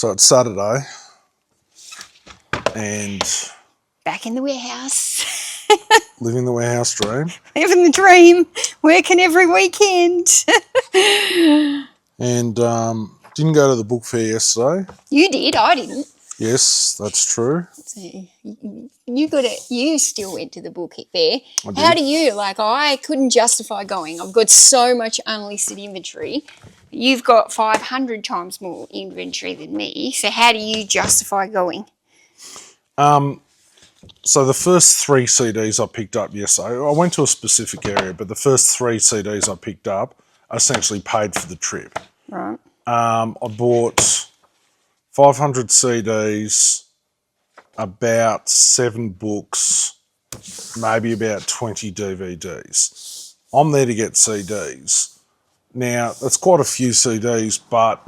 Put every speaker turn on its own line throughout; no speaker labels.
So it's Saturday and
Back in the warehouse.
living the warehouse dream.
Living the dream. Working every weekend.
And didn't go to the book fair yesterday.
You did, I didn't.
Yes, that's true.
So you still went to the book fair.
I did.
How do you? Like, I couldn't justify going. I've got so much unlisted inventory. You've got 500 times more inventory than me. So how do you justify going?
So the first 3 CDs I picked up yesterday, I went to a specific area, but the first 3 CDs I picked up essentially paid for the trip.
Right.
I bought 500 CDs, about 7 books, maybe about 20 DVDs. I'm there to get CDs. Now, that's quite a few CDs, but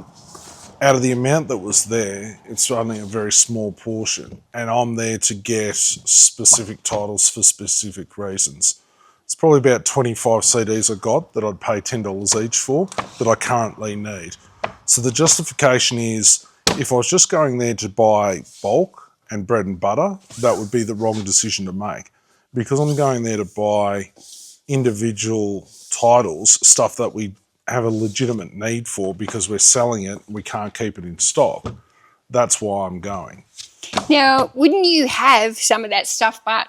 out of the amount that was there, it's only a very small portion. And I'm there to get specific titles for specific reasons. It's probably about 25 CDs I got that I'd pay $10 each for that I currently need. So the justification is, if I was just going there to buy bulk and bread and butter, that would be the wrong decision to make. Because I'm going there to buy individual titles, stuff that we have a legitimate need for because we're selling it, we can't keep it in stock. That's why I'm going.
Now, wouldn't you have some of that stuff but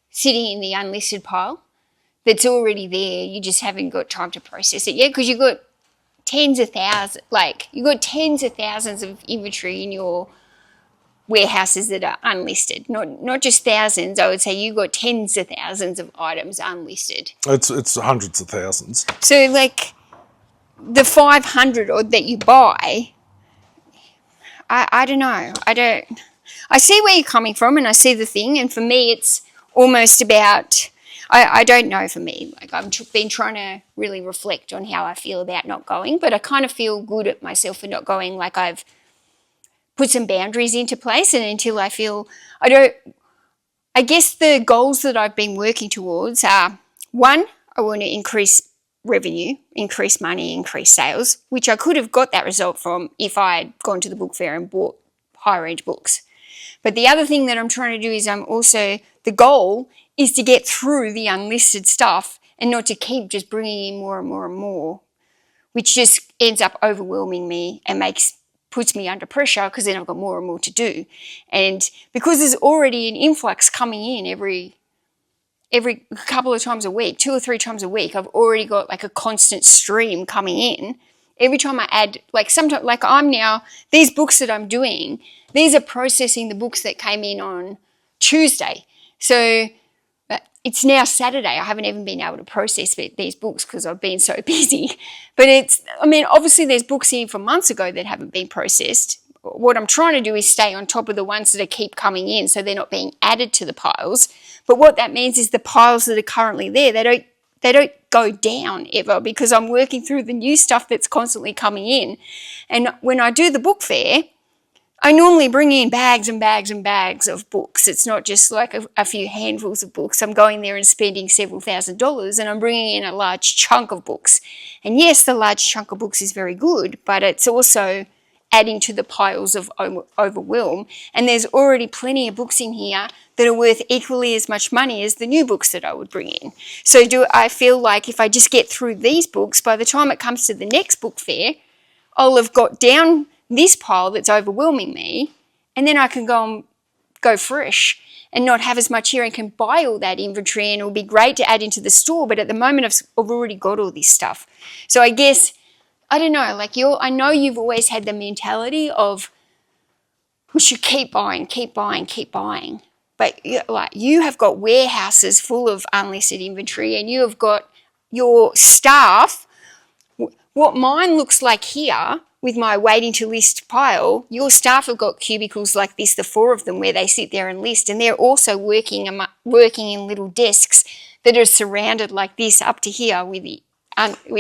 sitting in the unlisted pile that's already there, you just haven't got time to process it yet? Because you've got tens of thousands of inventory in your warehouses that are unlisted. Not just thousands, I would say you've got tens of thousands of items unlisted.
It's hundreds of thousands.
So, like, the 500 odd that you buy, I don't know. I see where you're coming from and I see the thing, and for me it's almost about, I don't know for me. Like, I've been trying to really reflect on how I feel about not going, but I kind of feel good at myself for not going. Like, I've put some boundaries into place, and until I feel, I guess the goals that I've been working towards are, 1, I want to increase revenue, increase money, increase sales, which I could have got that result from if I had gone to the book fair and bought high range books. But the other thing that I'm trying to do is the goal is to get through the unlisted stuff and not to keep just bringing in more and more and more, which just ends up overwhelming me and puts me under pressure because then I've got more and more to do. And because there's already an influx coming in every couple of times a week, 2 or 3 times a week, I've already got like a constant stream coming in. Every time I add, like sometimes, like I'm now, these books that I'm doing, these are processing the books that came in on Tuesday. So it's now Saturday. I haven't even been able to process these books because I've been so busy. But obviously there's books in from months ago that haven't been processed. What I'm trying to do is stay on top of the ones that keep coming in so they're not being added to the piles. But what that means is the piles that are currently there, they don't go down ever because I'm working through the new stuff that's constantly coming in. And when I do the book fair, I normally bring in bags and bags and bags of books. It's not just like a few handfuls of books. I'm going there and spending several $1,000s and I'm bringing in a large chunk of books. And yes, the large chunk of books is very good, but it's also adding to the piles of overwhelm. And there's already plenty of books in here that are worth equally as much money as the new books that I would bring in. So I feel like if I just get through these books, by the time it comes to the next book fair, I'll have got down this pile that's overwhelming me, and then I can go fresh and not have as much here and can buy all that inventory, and it'll be great to add into the store. But at the moment, I've already got all this stuff. So I guess, I don't know, like I know you've always had the mentality of we should keep buying, keep buying, keep buying. But like you have got warehouses full of unlisted inventory, and you have got your staff. What mine looks like here with my waiting to list pile, your staff have got cubicles like this, the 4 of them, where they sit there and list, and they're also working in little desks that are surrounded like this up to here with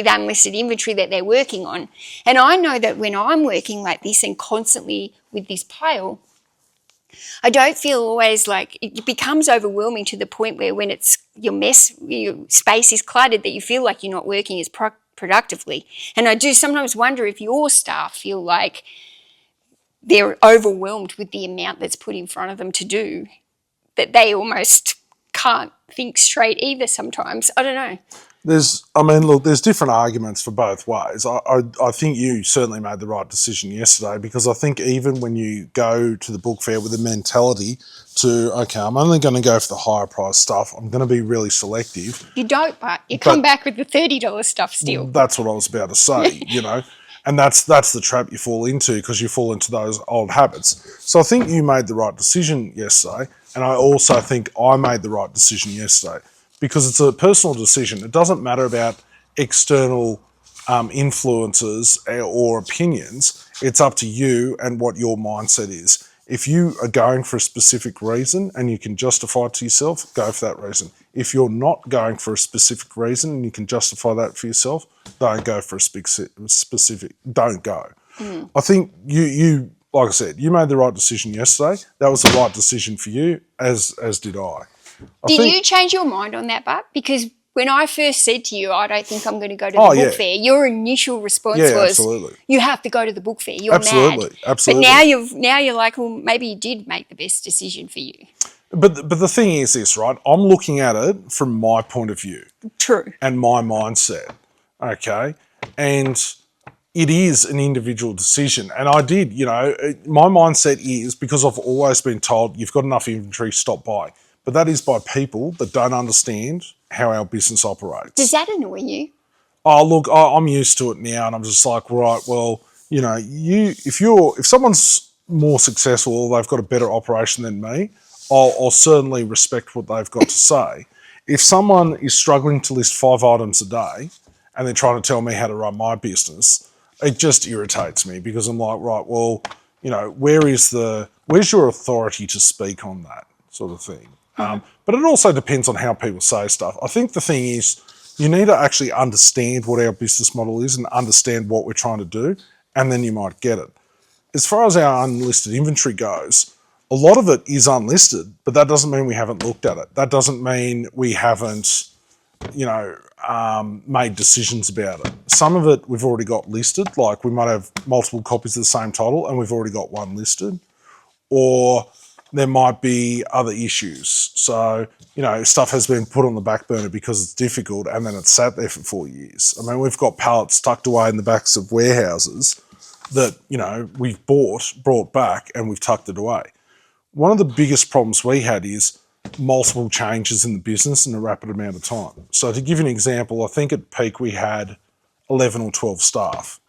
unlisted inventory that they're working on. And I know that when I'm working like this and constantly with this pile, I don't feel always like it becomes overwhelming to the point where when it's your space is cluttered that you feel like you're not working as productively. And I do sometimes wonder if your staff feel like they're overwhelmed with the amount that's put in front of them to do, that they almost can't think straight either sometimes. I don't know.
There's different arguments for both ways. I think you certainly made the right decision yesterday, because I think even when you go to the book fair with the mentality to, okay, I'm only going to go for the higher price stuff, I'm going to be really selective.
You don't, but you come back with the $30 stuff still.
That's what I was about to say, and that's the trap you fall into, because you fall into those old habits. So I think you made the right decision yesterday, and I also think I made the right decision yesterday, because it's a personal decision. It doesn't matter about external influences or opinions. It's up to you and what your mindset is. If you are going for a specific reason and you can justify it to yourself, go for that reason. If you're not going for a specific reason and you can justify that for yourself, don't go for a specific, don't go. I think you, like I said, you made the right decision yesterday. That was the right decision for you, as did I.
Did you change your mind on that, Bart? Because when I first said to you, I don't think I'm going to go to the book fair, your initial response was,
absolutely.
You have to go to the book fair. You're
Absolutely.
mad.
Absolutely.
But now you're like, well, maybe you did make the best decision for you.
But the thing is this, right? I'm looking at it from my point of view.
True.
And my mindset, okay? And it is an individual decision. And I did, my mindset is, because I've always been told you've got enough inventory, stop by. But that is by people that don't understand how our business operates.
Does that annoy you?
Oh, look, I'm used to it now, and I'm just like, right, well, if someone's more successful or they've got a better operation than me, I'll certainly respect what they've got to say. If someone is struggling to list 5 items a day and they're trying to tell me how to run my business, it just irritates me, because I'm like, right, well, where's your authority to speak on that sort of thing? But it also depends on how people say stuff. I think the thing is, you need to actually understand what our business model is and understand what we're trying to do, and then you might get it. As far as our unlisted inventory goes, a lot of it is unlisted, but that doesn't mean we haven't looked at it. That doesn't mean we haven't, made decisions about it. Some of it we've already got listed, like we might have multiple copies of the same title and we've already got one listed, or there might be other issues. So, stuff has been put on the back burner because it's difficult, and then it's sat there for 4 years. I mean, we've got pallets tucked away in the backs of warehouses that, we've brought back, and we've tucked it away. One of the biggest problems we had is multiple changes in the business in a rapid amount of time. So to give you an example, I think at peak we had 11 or 12 staff.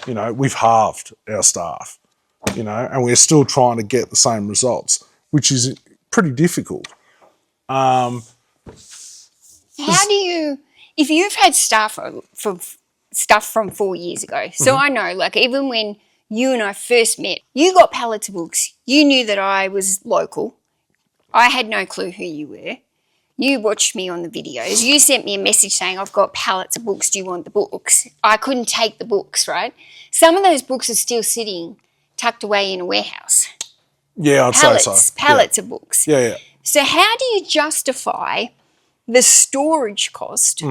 We've halved our staff, and we're still trying to get the same results, which is pretty difficult.
How do you, if you've had staff from 4 years ago, so I know, like, even when you and I first met, you got pallets of books. You knew that I was local. I had no clue who you were. You watched me on the videos. You sent me a message saying, I've got pallets of books. Do you want the books? I couldn't take the books, right? Some of those books are still sitting tucked away in a warehouse.
Yeah, I'd say so.
Pallets of books.
Yeah.
So how do you justify the storage cost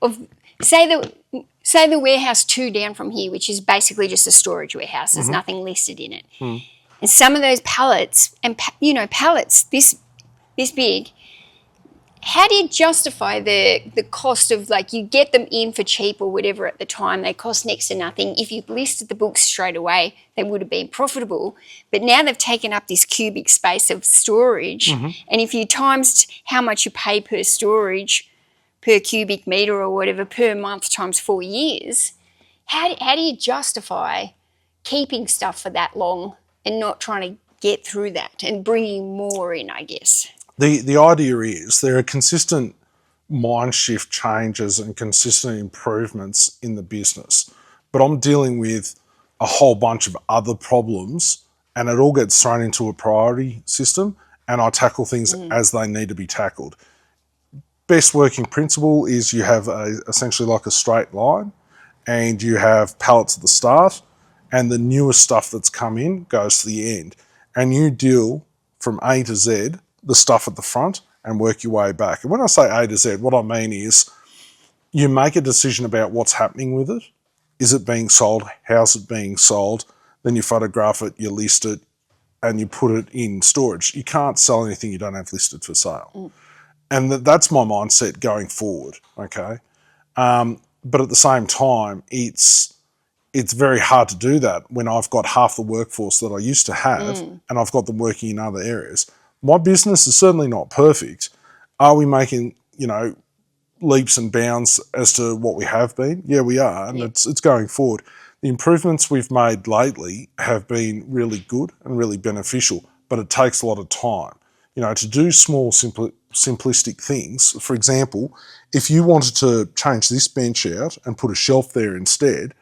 of, say the warehouse 2 down from here, which is basically just a storage warehouse. There's nothing listed in it. And some of those pallets, and pallets this big, how do you justify the cost of, like, you get them in for cheap or whatever at the time, they cost next to nothing. If you'd listed the books straight away, they would have been profitable. But now they've taken up this cubic space of storage, and if you times how much you pay per storage, per cubic metre or whatever, per month times 4 years, how do you justify keeping stuff for that long and not trying to get through that and bringing more in, I guess?
The idea is there are consistent mind shift changes and consistent improvements in the business, but I'm dealing with a whole bunch of other problems, and it all gets thrown into a priority system, and I tackle things as they need to be tackled. Best working principle is you have essentially like a straight line, and you have pallets at the start, and the newest stuff that's come in goes to the end, and you deal from A to Z the stuff at the front and work your way back. And when I say A to Z, what I mean is you make a decision about what's happening with it. Is it being sold? How's it being sold? then you photograph it, you list it, and you put it in storage. You can't sell anything you don't have listed for sale. And that's my mindset going forward, okay? But at the same time, it's very hard to do that when I've got half the workforce that I used to have and I've got them working in other areas. My business is certainly not perfect. Are we making, leaps and bounds as to what we have been? Yeah, we are, and it's going forward. The improvements we've made lately have been really good and really beneficial, but it takes a lot of time. To do small, simplistic things. For example, if you wanted to change this bench out and put a shelf there instead,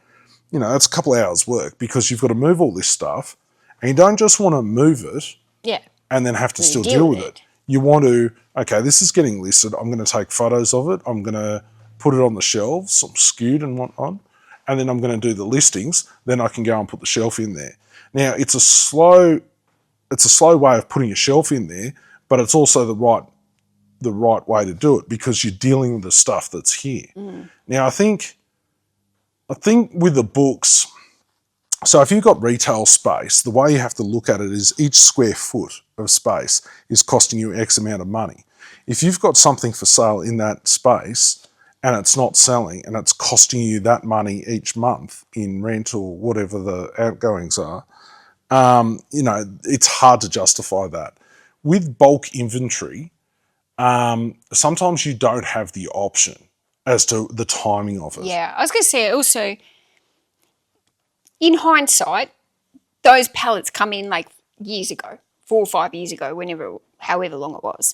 that's a couple of hours work because you've got to move all this stuff and you don't just want to move it and then have to still deal with it. You want to, okay, this is getting listed. I'm going to take photos of it. I'm going to put it on the shelves, I'm skewed and whatnot, and then I'm going to do the listings. Then I can go and put the shelf in there. Now, it's a slow way of putting a shelf in there, but it's also the right way to do it because you're dealing with the stuff that's here. Now, I think with the books, so if you've got retail space, the way you have to look at it is each square foot of space is costing you X amount of money. If you've got something for sale in that space and it's not selling and it's costing you that money each month in rent or whatever the outgoings are, it's hard to justify that. With bulk inventory, sometimes you don't have the option as to the timing of it.
Yeah, I was going to say also, in hindsight, those pallets come in like years ago, 4 or 5 years ago, however long it was.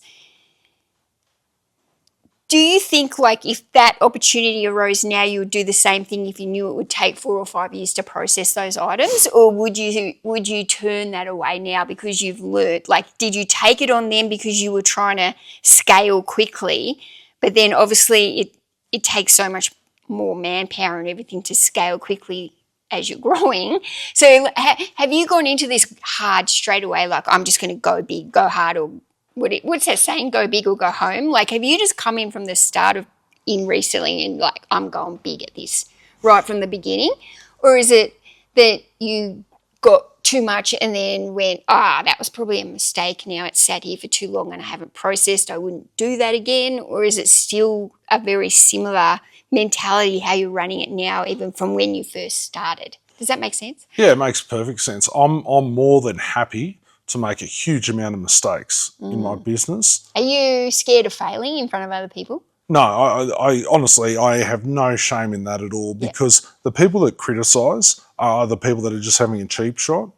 Do you think like if that opportunity arose now, you would do the same thing if you knew it would take 4 or 5 years to process those items? Or would you turn that away now because you've learnt? Like, did you take it on them because you were trying to scale quickly? But then obviously it takes so much more manpower and everything to scale quickly as you're growing. So have you gone into this hard straight away, like I'm just going to go big, go hard, or what's that saying, go big or go home? Like, have you just come in from the start of in reselling and like, I'm going big at this right from the beginning? Or is it that you got too much and then went, that was probably a mistake. Now it's sat here for too long and I haven't processed. I wouldn't do that again. Or is it still a very similar mentality how you're running it now, even from when you first started? Does that make sense?
Yeah, it makes perfect sense. I'm more than happy to make a huge amount of mistakes in my business.
Are you scared of failing in front of other people?
No, I honestly, I have no shame in that at all because the people that criticise are the people that are just having a cheap shot,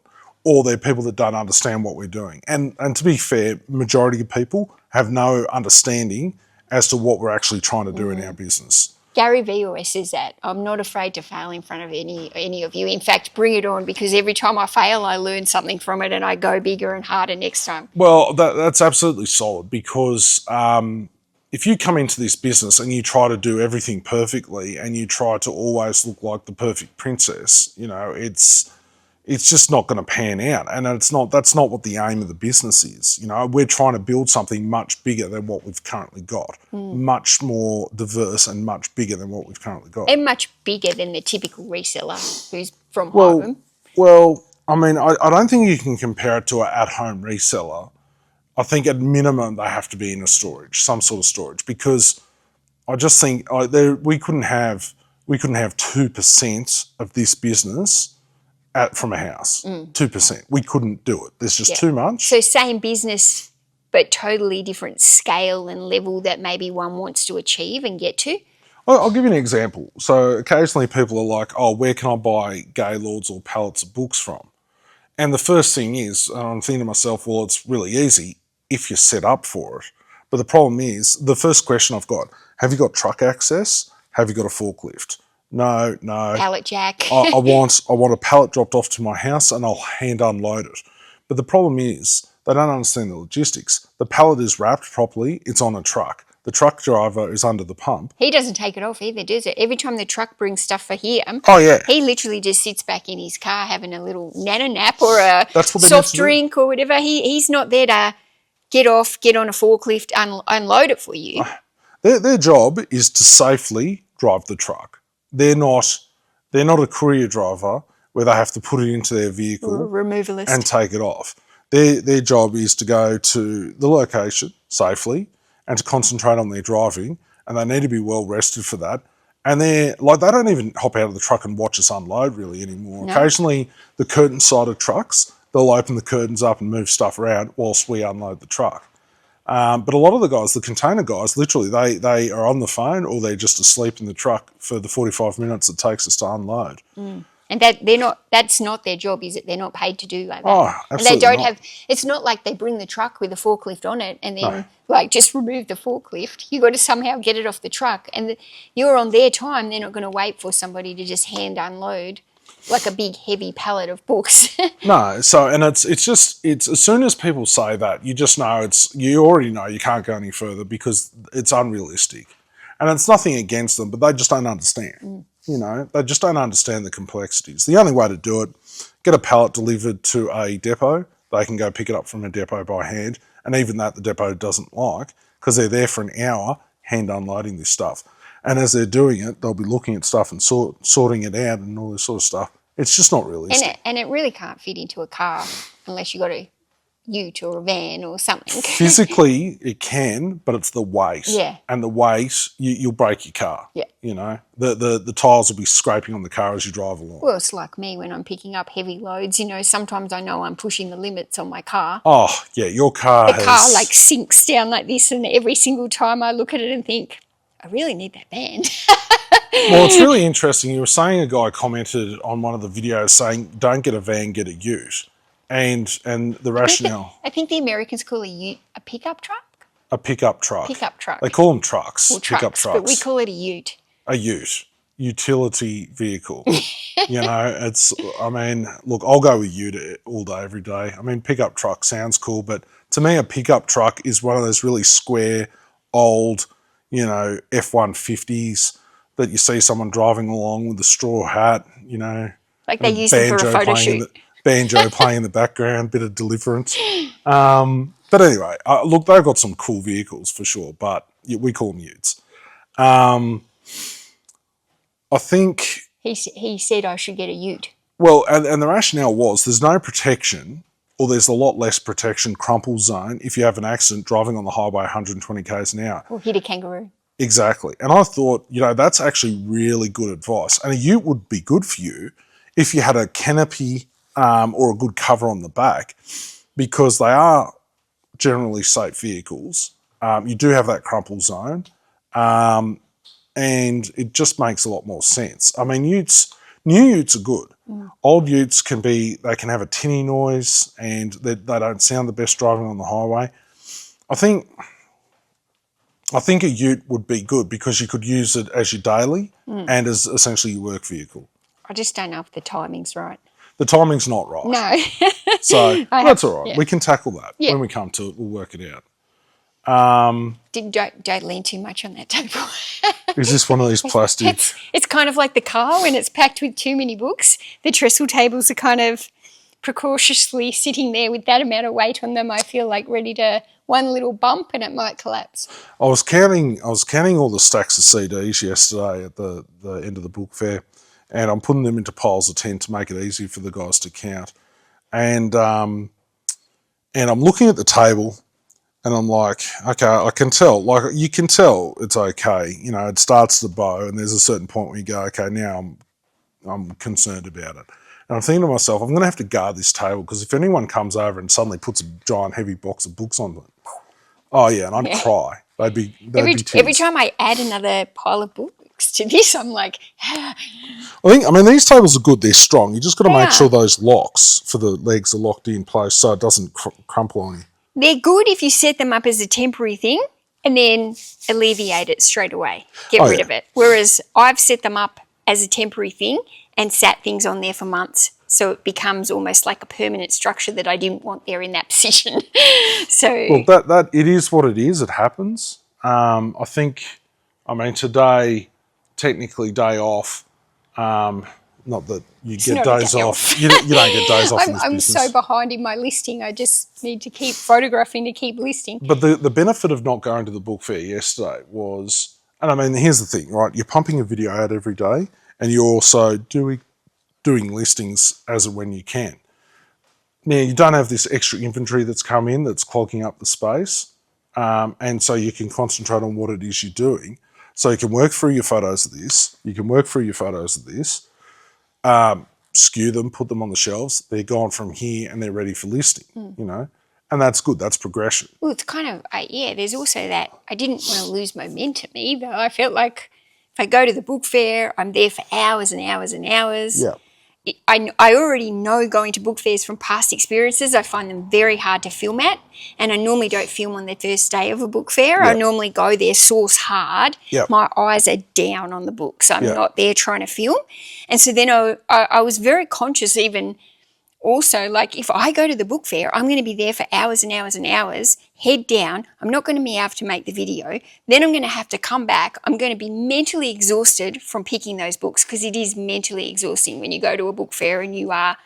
or they're people that don't understand what we're doing. And to be fair, majority of people have no understanding as to what we're actually trying to do in our business.
Gary Vee always says that. I'm not afraid to fail in front of any of you. In fact, bring it on, because every time I fail, I learn something from it and I go bigger and harder next time.
Well, that's absolutely solid because if you come into this business and you try to do everything perfectly and you try to always look like the perfect princess, it's just not going to pan out. And that's not what the aim of the business is. We're trying to build something much bigger than what we've currently got, much more diverse and much bigger than what we've currently got.
And much bigger than the typical reseller who's from home.
Well, I mean, I don't think you can compare it to an at-home reseller. I think at minimum they have to be in a storage, some sort of storage, because I just think we couldn't have 2% of this business from a house. 2%. We couldn't do it. There's just too much.
So same business, but totally different scale and level that maybe one wants to achieve and get to.
I'll give you an example. So occasionally people are like, where can I buy Gaylords or pallets of books from? And the first thing is, I'm thinking to myself, well, it's really easy if you're set up for it. But the problem is, the first question I've got, have you got truck access? Have you got a forklift? No.
Pallet jack.
I want a pallet dropped off to my house and I'll hand unload it. But the problem is, they don't understand the logistics. The pallet is wrapped properly, it's on a truck. The truck driver is under the pump.
He doesn't take it off either, does it? Every time the truck brings stuff for him, he literally just sits back in his car having a little nana nap or a soft drink or whatever. He's not there to get off, get on a forklift, unload it for you.
Their job is to safely drive the truck. They're not a courier driver where they have to put it into their vehicle
Removalist.
and take it off. Their job is to go to the location safely and to concentrate on their driving, and they need to be well rested for that. And they don't even hop out of the truck and watch us unload really anymore. No. Occasionally, the curtain-sided trucks, they'll open the curtains up and move stuff around whilst we unload the truck. But a lot of the guys, the container guys, literally they are on the phone or they're just asleep in the truck for the 45 minutes it takes us to unload.
Mm. And that's not their job, is it? They're not paid to do like that.
Oh, absolutely.
And they don't have, it's not like they bring the truck with a forklift on it and then just remove the forklift. You got to somehow get it off the truck. And you're on their time. They're not going to wait for somebody to just hand unload like a big heavy pallet of books.
No, so, and it's as soon as people say that, you just know you already know you can't go any further because it's unrealistic. And it's nothing against them, but they just don't understand. Mm. You know, they just don't understand the complexities. The only way to do it, get a pallet delivered to a depot. They can go pick it up from a depot by hand. And even that the depot doesn't like because they're there for an hour hand unloading this stuff. And as they're doing it, they'll be looking at stuff and sorting it out and all this sort of stuff. It's just not realistic.
And it really can't fit into a car unless you got a ute or a van or something.
Physically, it can, but it's the weight.
Yeah.
And the weight, you'll break your car.
Yeah.
You know, the tyres will be scraping on the car as you drive along.
Well, it's like me when I'm picking up heavy loads. You know, sometimes I know I'm pushing the limits on my car.
Oh, yeah, your car
The car like sinks down like this, and every single time I look at it and think, I really need that van.
Well, it's really interesting. You were saying a guy commented on one of the videos saying, don't get a van, get a ute. And the rationale...
I think the Americans call a ute a pickup truck.
A pickup truck.
Pickup truck.
They call them trucks,
well,
pickup trucks.
But we call it a ute.
A ute. Utility vehicle. You know, look, I'll go with ute all day, every day. I mean, pickup truck sounds cool, but to me a pickup truck is one of those really square, old, you know, F-150s that you see someone driving along with a straw hat, you know.
Like they use them for a photo shoot.
Banjo playing in the background, bit of Deliverance. But anyway, look, they've got some cool vehicles for sure, but we call them utes. I think...
He said I should get a ute.
Well, and the rationale was there's no protection, or there's a lot less protection, crumple zone, if you have an accident driving on the highway 120 k's an hour.
Or hit a kangaroo.
Exactly. And I thought, you know, that's actually really good advice. And a ute would be good for you if you had a canopy or a good cover on the back, because they are generally safe vehicles. You do have that crumple zone, and it just makes a lot more sense. I mean, new utes are good. Mm. Old utes can have a tinny noise, and they don't sound the best driving on the highway. I think a ute would be good because you could use it as your daily and as essentially your work vehicle.
I just don't know if the timing's right.
The timing's not right.
No.
So that's all right.
Yeah.
We can tackle that when we come to it. We'll work it out.
Don't lean too much on that table.
Is this one of these plastic?
It's kind of like the car when it's packed with too many books. The trestle tables are kind of precautiously sitting there with that amount of weight on them. I feel like ready to one little bump and it might collapse.
I was counting all the stacks of CDs yesterday at the end of the book fair, and I'm putting them into piles of 10 to make it easy for the guys to count. And I'm looking at the table, and I'm like, okay, I can tell. Like, you can tell it's okay. You know, it starts to bow, and there's a certain point where you go, okay, now I'm concerned about it. And I'm thinking to myself, I'm going to have to guard this table, because if anyone comes over and suddenly puts a giant heavy box of books on it, oh yeah, and I'd cry. They'd be tears.
Every time I add another pile of books to this, I'm like...
I mean, these tables are good. They're strong. You just got to make sure those locks for the legs are locked in place so it doesn't crumple on you.
They're good if you set them up as a temporary thing and then alleviate it straight away. Get rid of it. Whereas I've set them up as a temporary thing and sat things on there for months, so it becomes almost like a permanent structure that I didn't want there in that position. So
that it is what it is. It happens. I mean, today, technically day off. Not that you get days off. You don't get days off in this business.
I'm so behind in my listing. I just need to keep photographing to keep listing.
But the benefit of not going to the book fair yesterday was, and I mean, here's the thing, right? You're pumping a video out every day, and you're also doing doing listings as and when you can. Now, you don't have this extra inventory that's come in that's clogging up the space, and so you can concentrate on what it is you're doing. So you can work through your photos of this, skew them, put them on the shelves, they're gone from here and they're ready for listing, you know, and that's good, that's progression.
Well, it's kind of, there's also that I didn't want to lose momentum either. I felt like if I go to the book fair, I'm there for hours and hours and hours.
Yeah.
I already know going to book fairs from past experiences, I find them very hard to film at, and I normally don't film on the first day of a book fair.
Yep.
I normally go there source hard.
Yep.
My eyes are down on the books. I'm
Yep.
not there trying to film. And so then I was very conscious even also, like if I go to the book fair, I'm going to be there for hours and hours and hours, head down. I'm not going to be able to make the video. Then I'm going to have to come back. I'm going to be mentally exhausted from picking those books, because it is mentally exhausting when you go to a book fair and you are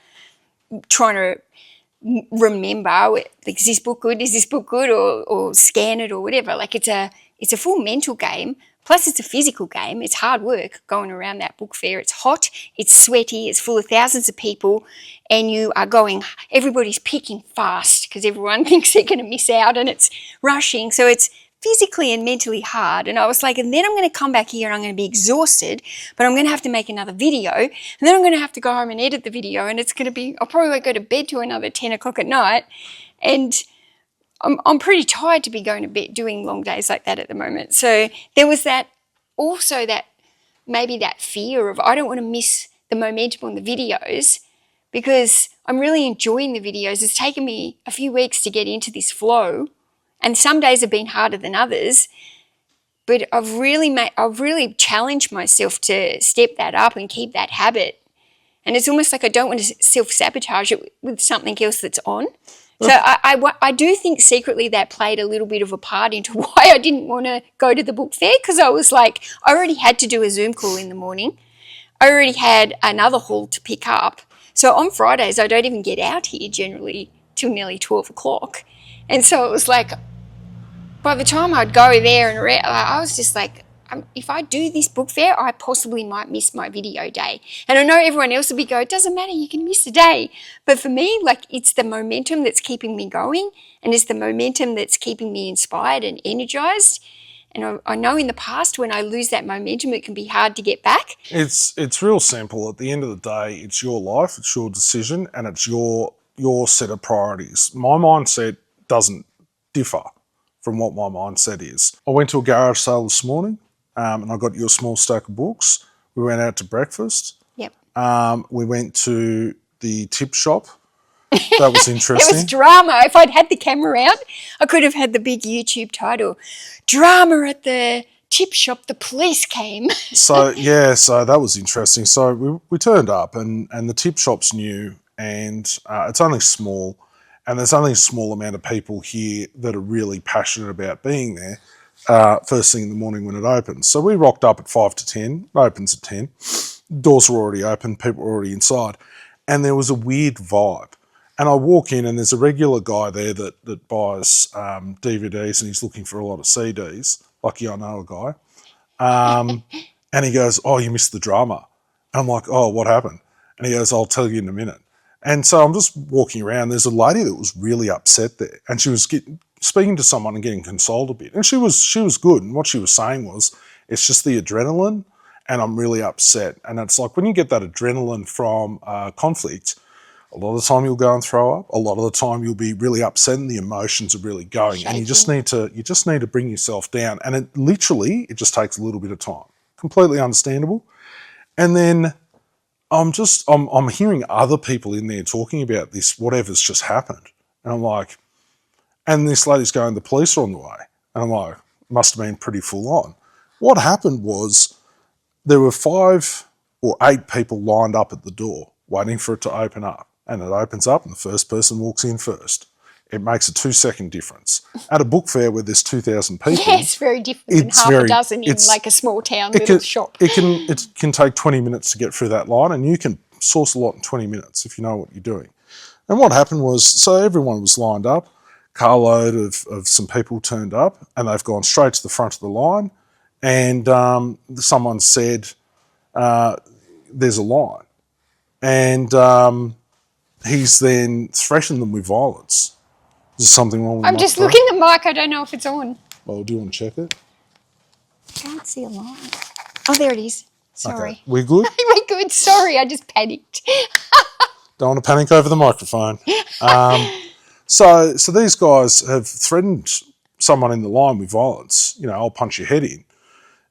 trying to remember, is this book good? Is this book good? Or scan it or whatever. Like it's a full mental game. Plus, it's a physical game. It's hard work going around that book fair. It's hot, it's sweaty, it's full of thousands of people, and you are going, everybody's picking fast because everyone thinks they're going to miss out, and it's rushing. So it's physically and mentally hard. And I was like, and then I'm going to come back here and I'm going to be exhausted, but I'm going to have to make another video, and then I'm going to have to go home and edit the video, and it's going to be, I'll probably won't go to bed till another 10 o'clock at night. And I'm pretty tired to be going to bed doing long days like that at the moment. So there was that, also that, maybe that fear of I don't want to miss the momentum on the videos, because I'm really enjoying the videos. It's taken me a few weeks to get into this flow, and some days have been harder than others, but I've really challenged myself to step that up and keep that habit. And it's almost like I don't want to self-sabotage it with something else that's on. So I do think secretly that played a little bit of a part into why I didn't want to go to the book fair, because I was like, I already had to do a Zoom call in the morning. I already had another haul to pick up. So on Fridays, I don't even get out here generally till nearly 12 o'clock. And so it was like, by the time I'd go there and I was just like, if I do this book fair, I possibly might miss my video day. And I know everyone else will be going, it doesn't matter, you can miss a day. But for me, like, it's the momentum that's keeping me going, and it's the momentum that's keeping me inspired and energized. And I know in the past when I lose that momentum, it can be hard to get back.
It's real simple. At the end of the day, it's your life, it's your decision, and it's your set of priorities. My mindset doesn't differ from what my mindset is. I went to a garage sale this morning. And I got you a small stack of books. We went out to breakfast.
Yep.
We went to the tip shop. That was interesting.
It was drama. If I'd had the camera out, I could have had the big YouTube title, "Drama at the Tip Shop, the Police Came."
So that was interesting. So we turned up, and the tip shop's new, and it's only small, and there's only a small amount of people here that are really passionate about being there. First thing in the morning when it opens. So we rocked up at 5 to 10, it opens at 10. Doors were already open, people were already inside. And there was a weird vibe. And I walk in and there's a regular guy there that buys DVDs, and he's looking for a lot of CDs. Lucky I know a guy. And he goes, "Oh, you missed the drama." And I'm like, "Oh, what happened?" And he goes, "I'll tell you in a minute." And so I'm just walking around. There's a lady that was really upset there, and she was speaking to someone and getting consoled a bit. And she was good. And what she was saying was, it's just the adrenaline, and I'm really upset. And it's like when you get that adrenaline from conflict, a lot of the time you'll go and throw up. A lot of the time you'll be really upset, and the emotions are really going. Shaking. And you just need to bring yourself down. And it just takes a little bit of time. Completely understandable. And then I'm hearing other people in there talking about this, whatever's just happened. And I'm like, and this lady's going, "The police are on the way." And I'm like, must have been pretty full on. What happened was there were 5 or 8 people lined up at the door waiting for it to open up. And it opens up and the first person walks in first. It makes a 2-second difference. At a book fair where there's 2,000 people.
Yeah, it's very different than half a dozen in like a small town little shop.
It can take 20 minutes to get through that line, and you can source a lot in 20 minutes if you know what you're doing. And what happened was, so everyone was lined up, carload of some people turned up, and they've gone straight to the front of the line, and someone said, "There's a line." and he's then threatened them with violence. Is there something wrong with
I'm
the
just
microphone?
looking at Mike. I don't know if it's on.
Well, do you want to check it?
Can't see a line. Oh, there it is. Sorry.
Okay. We're good?
We're good. Sorry, I just panicked.
Don't want to panic over the microphone. So these guys have threatened someone in the line with violence. You know, I'll punch your head in.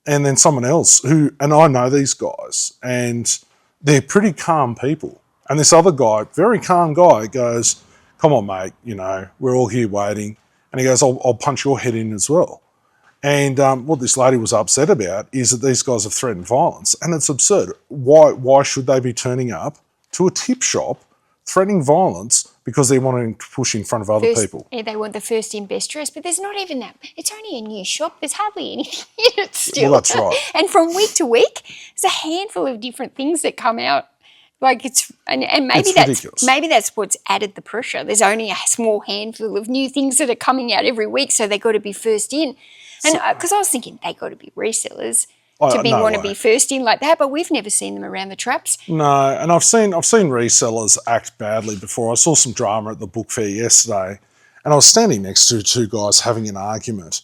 And then someone else and I know these guys, and they're pretty calm people. And this other guy, very calm guy, goes, come on, mate, you know, we're all here waiting. And he goes, I'll punch your head in as well. And what this lady was upset about is that these guys have threatened violence. And it's absurd. Why should they be turning up to a tip shop threatening violence because they're wanting to push in front of other people?
Yeah, they want the first in, best dress, but there's not even that. It's only a new shop. There's hardly anything in it still.
Well, that's right.
And from week to week, there's a handful of different things that come out. Like and maybe that's what's added the pressure. There's only a small handful of new things that are coming out every week, so they've got to be first in. And because I was thinking they got to be resellers to be first in like that, but we've never seen them around the traps.
No, and I've seen resellers act badly before. I saw some drama at the book fair yesterday, and I was standing next to two guys having an argument,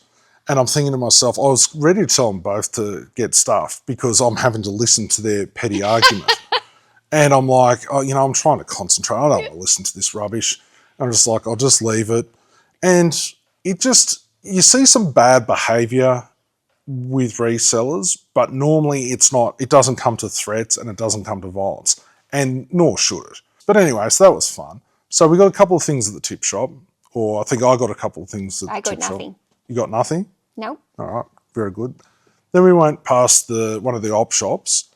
and I'm thinking to myself, I was ready to tell them both to get stuffed because I'm having to listen to their petty argument. And I'm like, oh, you know, I'm trying to concentrate. I don't want to listen to this rubbish. I'm just like, I'll just leave it. And you see some bad behaviour with resellers, but normally it doesn't come to threats and it doesn't come to violence, and nor should it. But anyway, so that was fun. So we got a couple of things at the tip shop, or I think I got a couple of things at the tip shop. I got nothing. You got nothing?
No.
All right, very good. Then we went past one of the op shops,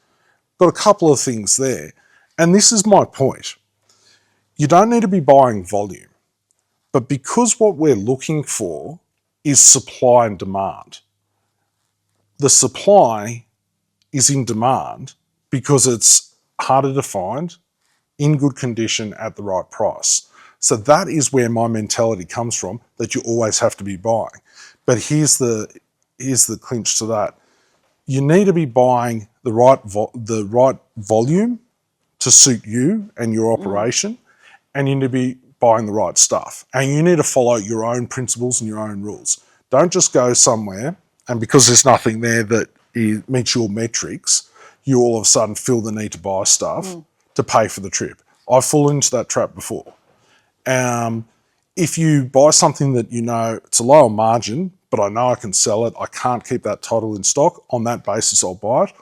got a couple of things there. And this is my point. You don't need to be buying volume, but because what we're looking for is supply and demand, the supply is in demand because it's harder to find, in good condition, at the right price. So that is where my mentality comes from, that you always have to be buying. But here's the clinch to that. You need to be buying the right volume to suit you and your operation, and you need to be buying the right stuff. And you need to follow your own principles and your own rules. Don't just go somewhere, and because there's nothing there that meets your metrics, you all of a sudden feel the need to buy stuff to pay for the trip. I've fallen into that trap before. If you buy something that you know it's a lower margin, but I know I can sell it, I can't keep that title in stock, on that basis I'll buy it.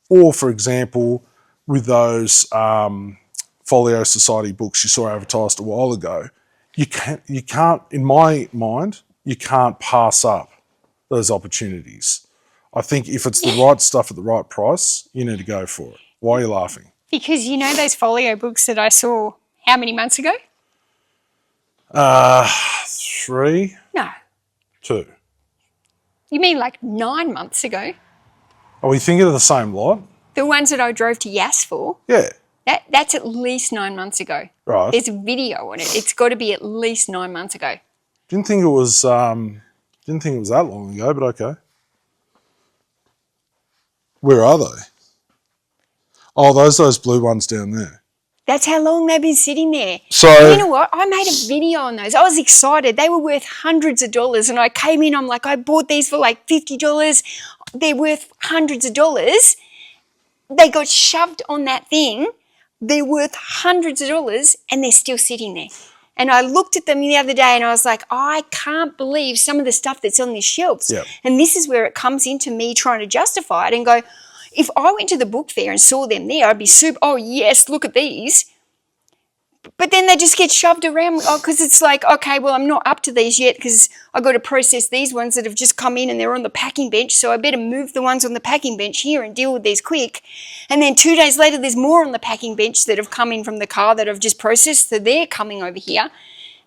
Or, for example, with those Folio Society books you saw advertised a while ago, you can't, in my mind, you can't pass up those opportunities. I think if it's the right stuff at the right price, you need to go for it. Why are you laughing?
Because you know those folio books that I saw how many months ago?
3?
No.
2.
You mean like 9 months ago?
Are we thinking of the same lot?
The ones that I drove to Yass for?
Yeah.
That's at least 9 months ago.
Right.
There's a video on it. It's got to be at least 9 months ago.
Didn't think it was that long ago, but okay. Where are they? Oh, those blue ones down there.
That's how long they've been sitting there.
So
you know what? I made a video on those. I was excited. They were worth hundreds of dollars, and I came in. I'm like, I bought these for like $50. They're worth hundreds of dollars. They got shoved on that thing. They're worth hundreds of dollars, and they're still sitting there. And I looked at them the other day, and I was like, I can't believe some of the stuff that's on these shelves.
Yep.
And this is where it comes into me trying to justify it and go, if I went to the book fair and saw them there, I'd be super, oh, yes, look at these. But then they just get shoved around because it's like, okay, well, I'm not up to these yet because I've got to process these ones that have just come in and they're on the packing bench, so I better move the ones on the packing bench here and deal with these quick. And then 2 days later, there's more on the packing bench that have come in from the car that I've just processed, so they're coming over here.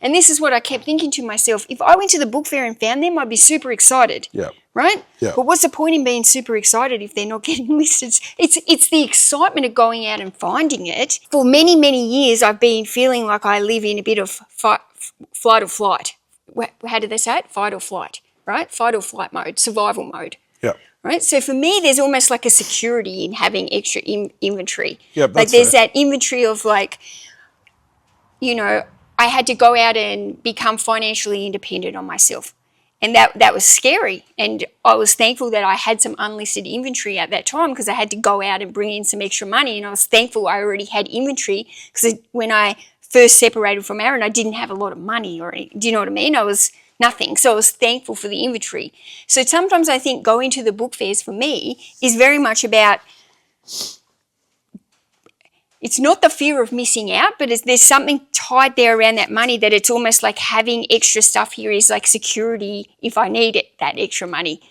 And this is what I kept thinking to myself. If I went to the book fair and found them, I'd be super excited.
Yeah.
Right?
Yeah.
But what's the point in being super excited if they're not getting listed? It's the excitement of going out and finding it. For many, many years, I've been feeling like I live in a bit of flight or flight. How do they say it? Fight or flight, right? Fight or flight mode, survival mode.
Yeah.
right? So for me, there's almost like a security in having extra inventory.
Yeah,
Like
that's
there's
fair.
that inventory of like, I had to go out and become financially independent on myself. And that was scary. And I was thankful that I had some unlisted inventory at that time because I had to go out and bring in some extra money. And I was thankful I already had inventory because when I first separated from Aaron, I didn't have a lot of money or anything. Do you know what I mean? I was nothing. So I was thankful for the inventory. So sometimes I think going to the book fairs for me is very much about, it's not the fear of missing out, but there's something tied there around that money that it's almost like having extra stuff here is like security if I need it, that extra money.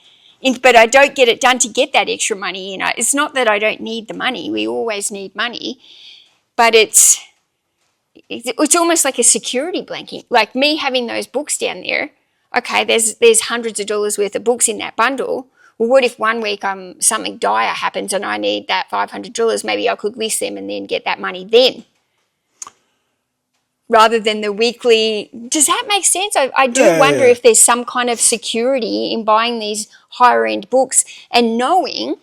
But I don't get it done to get that extra money. It's not that I don't need the money. We always need money. But it's almost like a security blanket. Like me having those books down there, okay, there's hundreds of dollars worth of books in that bundle. Well, what if one week something dire happens and I need that $500? Maybe I could list them and then get that money then, rather than the weekly. Does that make sense? I do wonder if there's some kind of security in buying these higher end books and knowing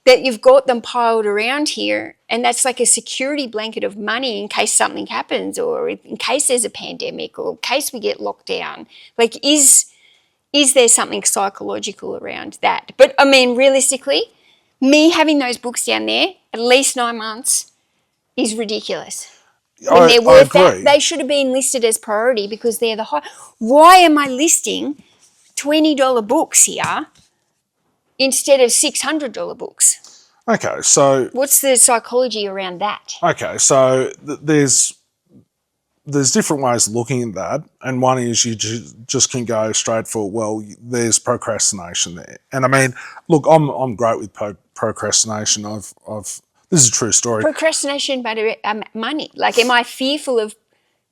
that you've got them piled around here, and that's like a security blanket of money in case something happens or in case there's a pandemic or in case we get locked down. Like, is there something psychological around that? But I mean, realistically, me having those books down there at least 9 months is ridiculous. When they're worth that, they should have been listed as priority because they're the high. Why am I listing $20 books here instead of $600 books?
Okay, so
what's the psychology around that?
Okay, so there's different ways of looking at that, and one is you just can go straight for, well, there's procrastination there. And I mean, look, I'm great with procrastination. This is a true story.
Procrastination about money. Like, am I fearful of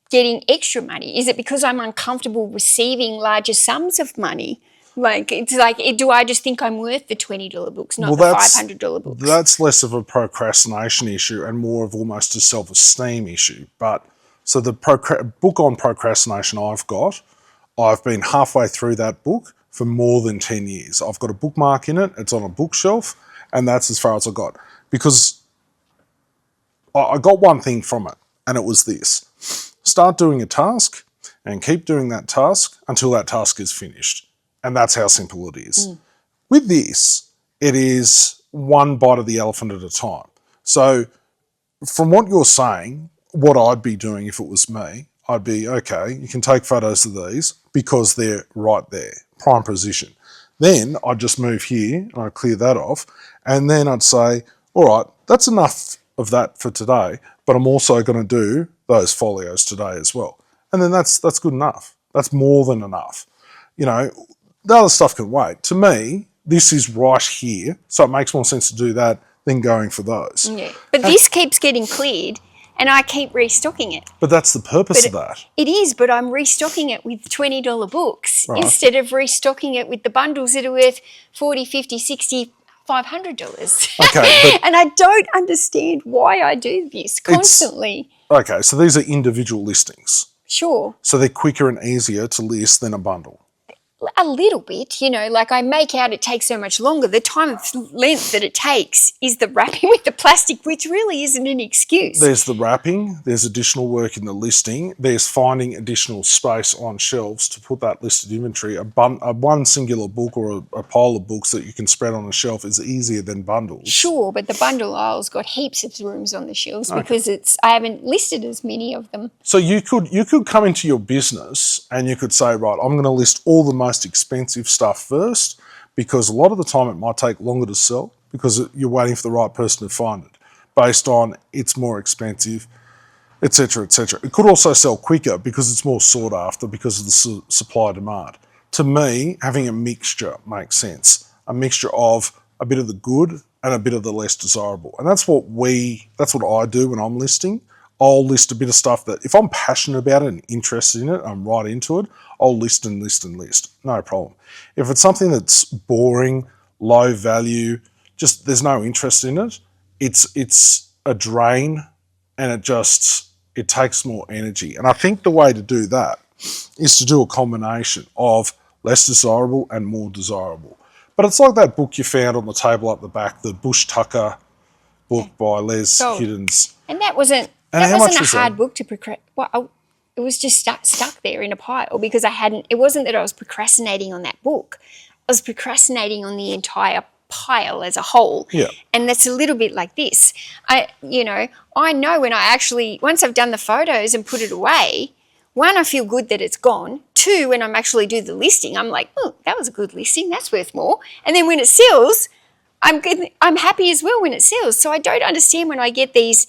getting extra money? Is it because I'm uncomfortable receiving larger sums of money? Like, it's like, do I just think I'm worth the $20 books, not the $500 books?
That's less of a procrastination issue and more of almost a self-esteem issue. But so the book on procrastination I've been halfway through that book for more than 10 years. I've got a bookmark in it. It's on a bookshelf, and that's as far as I got. Because I got one thing from it, and it was this. Start doing a task and keep doing that task until that task is finished. And that's how simple it is. With this, it is one bite of the elephant at a time. So from what you're saying, what I'd be doing if it was me, I'd be, okay, you can take photos of these because they're right there, prime position. Then I'd just move here and I'd clear that off. And then I'd say, all right, that's enough of that for today, but I'm also going to do those folios today as well. And then that's good enough. That's more than enough. You know, the other stuff can wait. To me, this is right here, so it makes more sense to do that than going for those.
Yeah. But this keeps getting cleared, and I keep restocking it.
But that's the purpose of that.
It is, but I'm restocking it with $20 books instead of restocking it with the bundles that are worth $40, $50, $60, $500.
Okay,
and I don't understand why I do this constantly.
Okay, so these are individual listings.
Sure.
So they're quicker and easier to list than a bundle.
A little bit, like I make out it takes so much longer. The time of length that it takes is the wrapping with the plastic, which really isn't an excuse.
There's the wrapping, there's additional work in the listing, there's finding additional space on shelves to put that listed inventory. A one singular book or a pile of books that you can spread on a shelf is easier than bundles.
Sure, but the bundle aisle's got heaps of rooms on the shelves because I haven't listed as many of them.
So you could come into your business and you could say, right, I'm going to list all the most expensive stuff first, because a lot of the time it might take longer to sell because you're waiting for the right person to find it based on it's more expensive, etc., etc. It could also sell quicker because it's more sought after because of the supply demand. To me, having a mixture makes sense. A mixture of a bit of the good and a bit of the less desirable. And that's what I do when I'm listing. I'll list a bit of stuff that if I'm passionate about it and interested in it, I'm right into it, I'll list and list and list. No problem. If it's something that's boring, low value, just there's no interest in it, it's a drain and it takes more energy. And I think the way to do that is to do a combination of less desirable and more desirable. But it's like that book you found on the table up the back, the Bush Tucker book by Les Hiddens.
And that wasn't
And how much was
a hard
that?
book to procrastinate. Well, it was just stuck there in a pile because it wasn't that I was procrastinating on that book. I was procrastinating on the entire pile as a whole.
Yeah.
And that's a little bit like this. I know when once I've done the photos and put it away, one, I feel good that it's gone. Two, when I'm actually do the listing, I'm like, oh, that was a good listing. That's worth more. And then when it sells, I'm happy as well when it sells. So I don't understand when I get these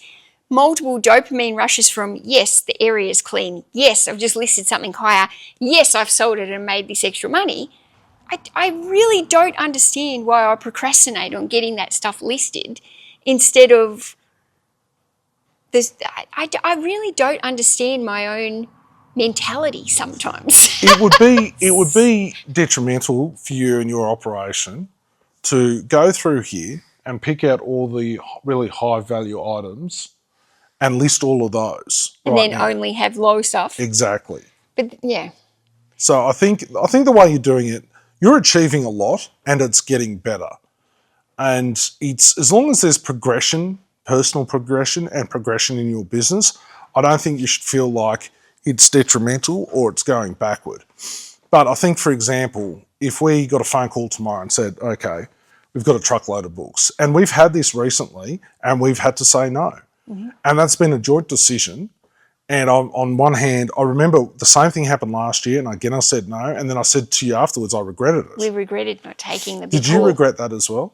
multiple dopamine rushes from, yes, the area is clean. Yes, I've just listed something higher. Yes, I've sold it and made this extra money. I really don't understand why I procrastinate on getting that stuff listed instead of this. I really don't understand my own mentality sometimes.
It would be detrimental for you and your operation to go through here and pick out all the really high value items and list all of those.
And then only have low stuff.
Exactly.
But yeah.
So I think the way you're doing it, you're achieving a lot and it's getting better. And it's as long as there's progression, personal progression and progression in your business, I don't think you should feel like it's detrimental or it's going backward. But I think, for example, if we got a phone call tomorrow and said, okay, we've got a truckload of books, and we've had this recently and we've had to say no. Mm-hmm. And that's been a joint decision. And on one hand, I remember the same thing happened last year, and again I said no, and then I said to you afterwards I regretted it.
We regretted not taking the big
Did you regret that as well?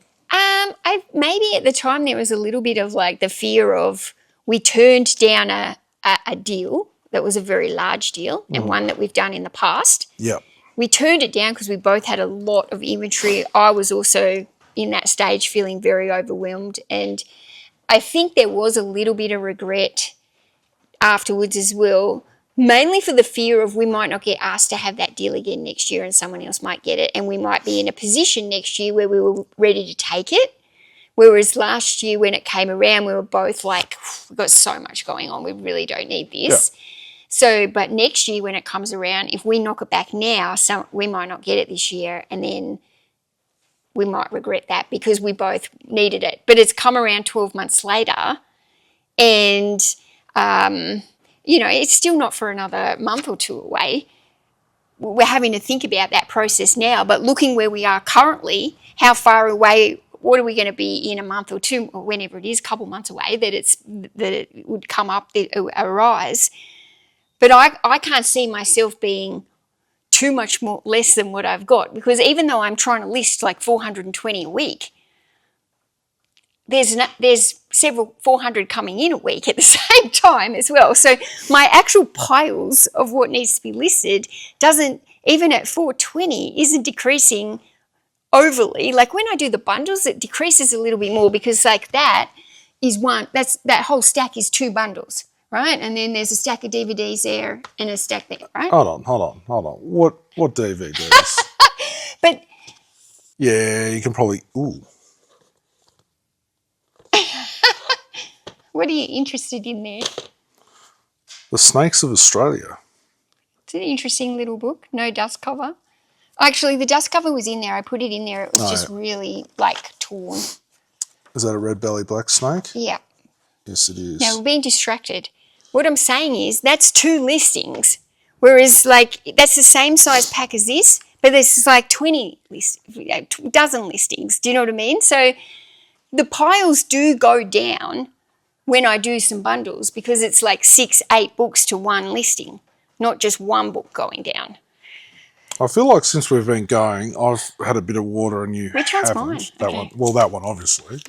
Maybe at the time there was a little bit of like the fear of we turned down a deal that was a very large deal and one that we've done in the past.
Yeah.
We turned it down because we both had a lot of inventory. I was also in that stage feeling very overwhelmed, and I think there was a little bit of regret afterwards as well, mainly for the fear of we might not get asked to have that deal again next year and someone else might get it, and we might be in a position next year where we were ready to take it. Whereas last year when it came around, we were both like, we've got so much going on, we really don't need this. Yeah. So, but next year when it comes around, if we knock it back now, we might not get it this year, and then we might regret that because we both needed it. But it's come around 12 months later, and it's still not for another month or two away. We're having to think about that process now, but looking where we are currently, how far away, what are we going to be in a month or two, or whenever it is, a couple months away, that it would come up, arise. But I can't see myself being too much more less than what I've got, because even though I'm trying to list like 420 a week, there's several 400 coming in a week at the same time as well. So my actual piles of what needs to be listed even at 420 isn't decreasing overly. Like when I do the bundles, it decreases a little bit more because like that whole stack is 2 bundles, right? And then there's a stack of DVDs there and a stack there, right?
Hold on. What DVDs?
But
yeah, you can probably, ooh.
What are you interested in there?
The Snakes of Australia.
It's an interesting little book. No dust cover. Actually, the dust cover was in there. I put it in there. It was just really, like, torn.
Is that a red belly black snake?
Yeah.
Yes, it is.
Now, we're being distracted. What I'm saying is that's 2 listings, whereas, like, that's the same size pack as this, but there's, like, dozen listings. Do you know what I mean? So the piles do go down when I do some bundles because it's like 6-8 books to 1 listing, not just 1 book going down.
I feel like since we've been going, I've had a bit of water and you
Which one's
haven't.
mine?
That
Okay.
one. Well, that one, obviously.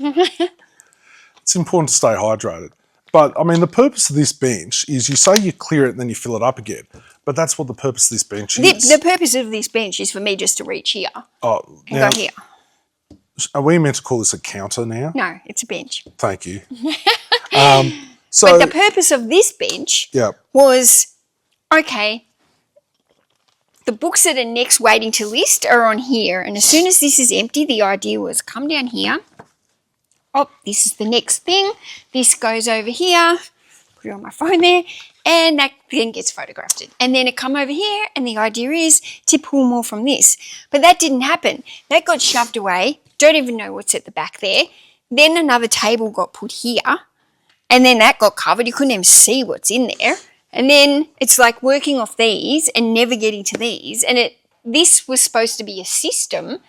It's important to stay hydrated. But, I mean, the purpose of this bench is you say you clear it and then you fill it up again. But that's what the purpose of this bench is.
The purpose of this bench is for me just to reach here
Oh,
and
now,
go here.
are we meant to call this a counter now?
No, it's a bench.
Thank you.
But the purpose of this bench was, okay, the books that are next waiting to list are on here. And as soon as this is empty, the idea was come down here. Oh, this is the next thing. This goes over here. Put it on my phone there. And that then gets photographed. And then it come over here, and the idea is to pull more from this. But that didn't happen. That got shoved away. Don't even know what's at the back there. Then another table got put here, and then that got covered. You couldn't even see what's in there. And then it's like working off these and never getting to these. And this was supposed to be a system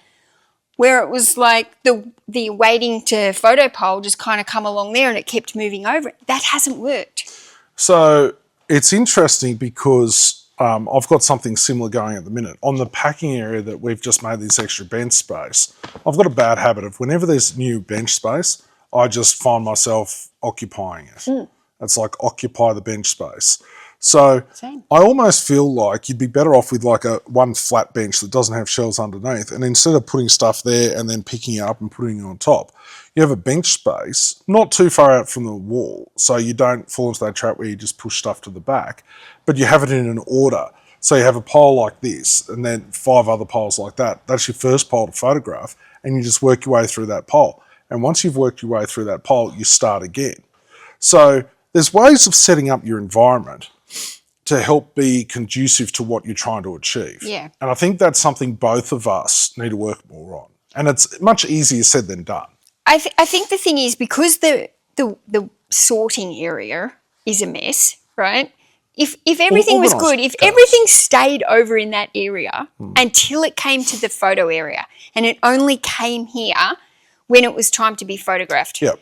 where it was like the waiting to photo pole just kind of come along there and it kept moving over. That hasn't worked.
So it's interesting because I've got something similar going at the minute. On the packing area that we've just made this extra bench space, I've got a bad habit of whenever there's new bench space, I just find myself occupying it. It's like occupy the bench space. So
Same.
I almost feel like you'd be better off with like one flat bench that doesn't have shelves underneath. And instead of putting stuff there and then picking it up and putting it on top, you have a bench space not too far out from the wall. So you don't fall into that trap where you just push stuff to the back, but you have it in an order. So you have a pile like this and then 5 other piles like that. That's your first pile to photograph, and you just work your way through that pile. And once you've worked your way through that pile, you start again. So there's ways of setting up your environment to help be conducive to what you're trying to achieve.
Yeah.
And I think that's something both of us need to work more on. And it's much easier said than done.
I think the thing is, because the sorting area is a mess, right? If everything was good, if everything stayed over in that area until it came to the photo area, and it only came here when it was time to be photographed.
Yep.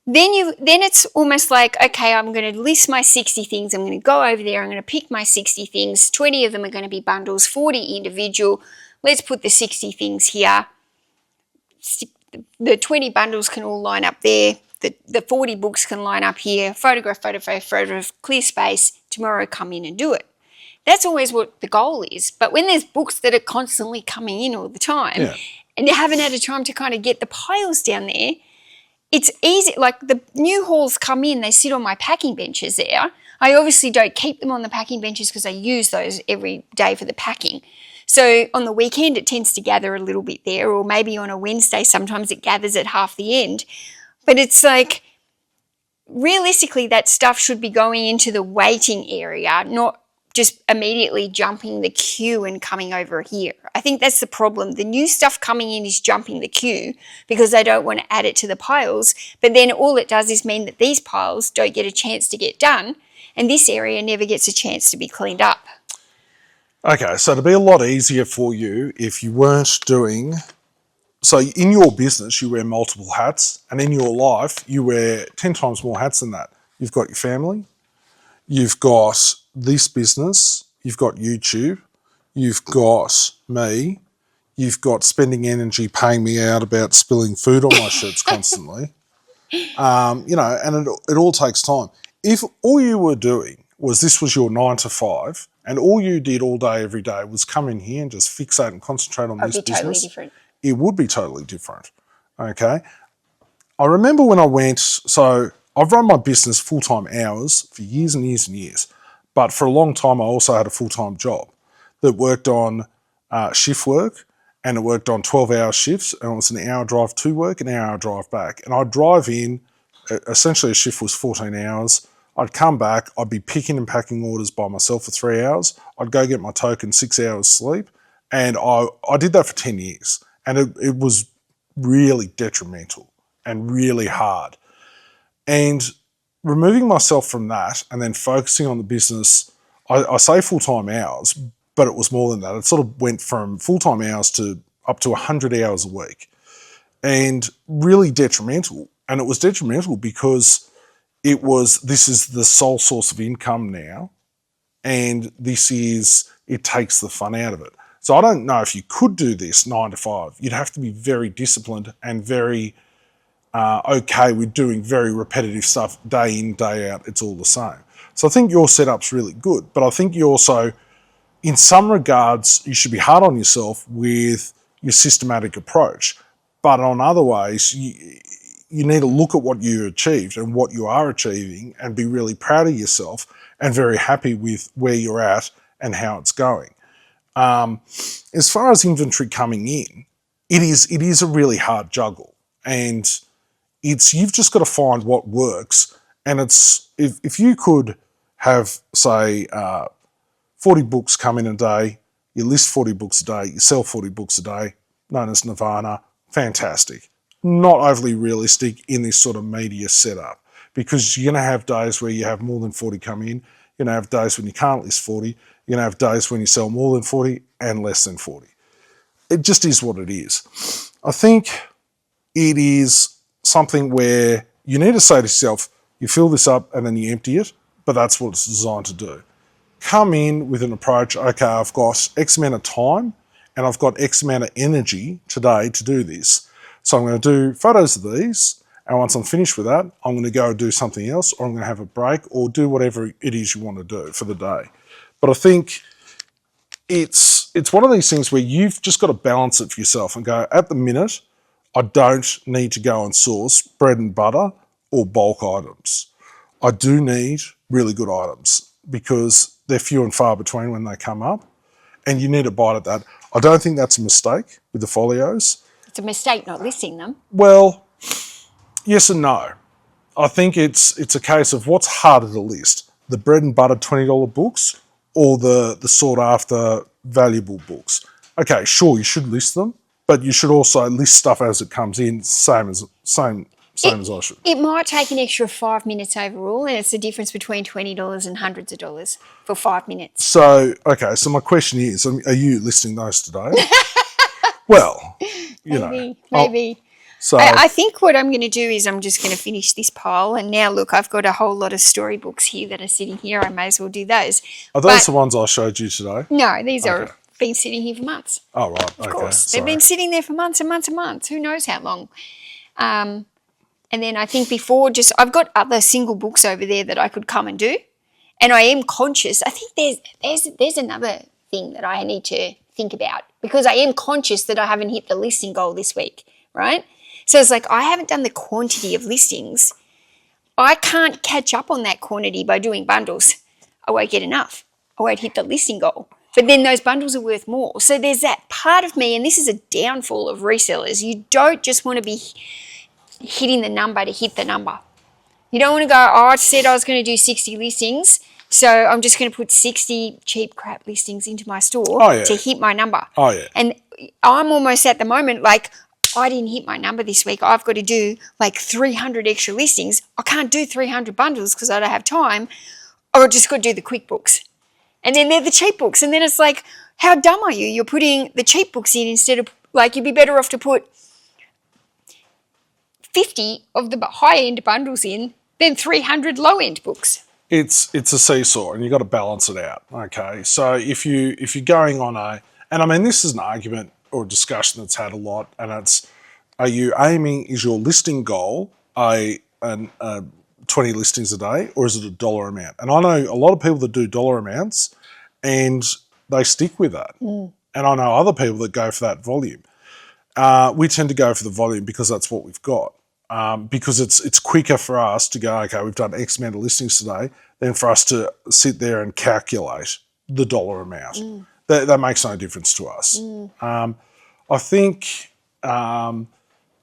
Then it's almost like, okay, I'm going to list my 60 things. I'm going to go over there. I'm going to pick my 60 things. 20 of them are going to be bundles, 40 individual. Let's put the 60 things here. The 20 bundles can all line up there. The 40 books can line up here. Photograph, clear space. Tomorrow come in and do it. That's always what the goal is. But when there's books that are constantly coming in all the time and you haven't had a time to kind of get the piles down there, it's easy. Like the new hauls come in, they sit on my packing benches there. I obviously don't keep them on the packing benches because I use those every day for the packing. So on the weekend, it tends to gather a little bit there, or maybe on a Wednesday, sometimes it gathers at half the end. But it's like, realistically, that stuff should be going into the waiting area, not just immediately jumping the queue and coming over here. I think that's the problem. The new stuff coming in is jumping the queue because they don't want to add it to the piles. But then all it does is mean that these piles don't get a chance to get done, and this area never gets a chance to be cleaned up.
Okay, so it'd be a lot easier for you if you weren't doing... So in your business, you wear multiple hats, and in your life, you wear 10 times more hats than that. You've got your family, you've got this business, you've got YouTube, you've got me, you've got spending energy paying me out about spilling food on my shirts constantly. And it all takes time. If all you were doing was this was your 9 to 5, and all you did all day, every day was come in here and just fixate and concentrate on this business,
totally different.
It would be totally different. Okay. I remember when I went, so I've run my business full-time hours for years and years and years, but for a long time I also had a full-time job that worked on shift work, and it worked on 12-hour shifts, and it was an hour drive to work, an hour drive back. And I'd drive in, essentially a shift was 14 hours. I'd come back, I'd be picking and packing orders by myself for 3 hours. I'd go get my token, 6 hours sleep, and I did that for 10 years. And it was really detrimental and really hard. And removing myself from that and then focusing on the business, I say full-time hours, but it was more than that. It sort of went from full-time hours to up to 100 hours a week, and really detrimental. And it was detrimental because this is the sole source of income now, and it takes the fun out of it. So I don't know if you could do this 9 to 5. You'd have to be very disciplined and very okay with doing very repetitive stuff day in, day out. It's all the same. So I think your setup's really good, but I think you also, in some regards, you should be hard on yourself with your systematic approach. But on other ways, you need to look at what you achieved and what you are achieving and be really proud of yourself and very happy with where you're at and how it's going. As far as inventory coming in, it is a really hard juggle, and you've just got to find what works. And it's if you could have, say, 40 books come in a day, you list 40 books a day, you sell 40 books a day, known as Nirvana, fantastic. Not overly realistic in this sort of media setup, because you're going to have days where you have more than 40 come in, you're going to have days when you can't list 40, you're going to have days when you sell more than 40 and less than 40. It just is what it is. I think it is something where you need to say to yourself, you fill this up and then you empty it, but that's what it's designed to do. Come in with an approach, okay, I've got X amount of time and I've got X amount of energy today to do this. So I'm going to do photos of these, and once I'm finished with that, I'm going to go do something else, or I'm going to have a break, or do whatever it is you want to do for the day. But I think it's one of these things where you've just got to balance it for yourself and go, at the minute, I don't need to go and source bread and butter or bulk items. I do need really good items because they're few and far between when they come up, and you need to bite at that. I don't think that's a mistake with the folios.
It's a mistake not listing them.
Well, yes and no. I think it's a case of what's harder to list, the bread and butter $20 books or the sought after valuable books. Okay, sure, you should list them, but you should also list stuff as it comes in, same as I should.
It might take an extra 5 minutes overall, and it's the difference between $20 and hundreds of dollars for 5 minutes.
So, okay, so my question is, are you listing those today? Well,
Maybe.
So
I think what I'm going to do is I'm just going to finish this pile. And now, look, I've got a whole lot of storybooks here that are sitting here. I may as well do those.
Are those the ones I showed you today?
No, these are been sitting here for months.
Oh, right.
Of course. They've been sitting there for months and months and months. Who knows how long. And then I think I've got other single books over there that I could come and do. And I am conscious. I think there's another thing that I need to think about, because I am conscious that I haven't hit the listing goal this week, right? So it's like I haven't done the quantity of listings. I can't catch up on that quantity by doing bundles. I won't get enough. I won't hit the listing goal. But then those bundles are worth more. So there's that part of me, and this is a downfall of resellers. You don't just want to be hitting the number to hit the number. You don't want to go, I said I was going to do 60 listings, so I'm just going to put 60 cheap crap listings into my store to hit my number.
Oh, yeah.
And I'm almost at the moment like, I didn't hit my number this week. I've got to do like 300 extra listings. I can't do 300 bundles because I don't have time. Or I just got to do the quick books. And then they're the cheap books. And then it's like, how dumb are you? You're putting the cheap books in instead of, like, you'd be better off to put 50 of the high-end bundles in than 300 low-end books.
It's a seesaw, and you've got to balance it out. Okay, so if you're going on and I mean, this is an argument or a discussion that's had a lot, and it's, is your listing goal a 20 listings a day, or is it a dollar amount? And I know a lot of people that do dollar amounts and they stick with that. And I know other people that go for that volume. We tend to go for the volume because that's what we've got. Because it's quicker for us to go, okay, we've done X amount of listings today, than for us to sit there and calculate the dollar amount. That makes no difference to us. I think, again,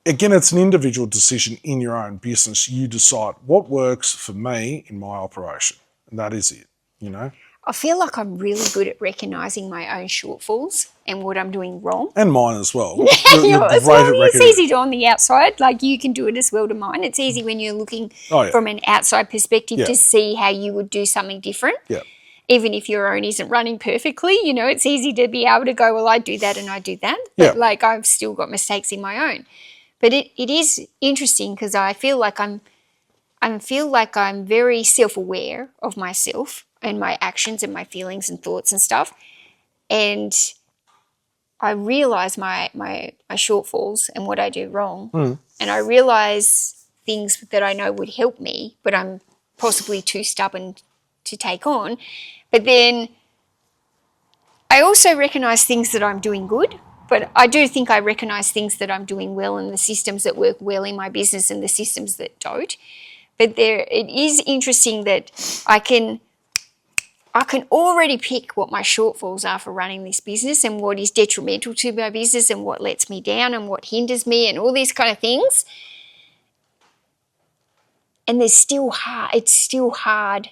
it's an individual decision in your own business. You decide what works for me in my operation, and that is it, you know.
I feel like I'm really good at recognising my own shortfalls and what I'm doing wrong.
And mine as well.
It's easy on the outside. Like, you can do it as well to mine. It's easy when you're looking from an outside perspective to see how you would do something different.
Yeah.
Even if your own isn't running perfectly, you know, it's easy to be able to go, well, I do that and I do that. But, like, I've still got mistakes in my own. But it is interesting because I feel like I'm very self-aware of myself and my actions and my feelings and thoughts and stuff. And I realise my shortfalls and what I do wrong. And I realise things that I know would help me, but I'm possibly too stubborn to take on. But then I also recognise things that I'm doing good, but I do think I recognise things that I'm doing well and the systems that work well in my business and the systems that don't. But it is interesting that I can already pick what my shortfalls are for running this business and what is detrimental to my business and what lets me down and what hinders me and all these kind of things. And it's still hard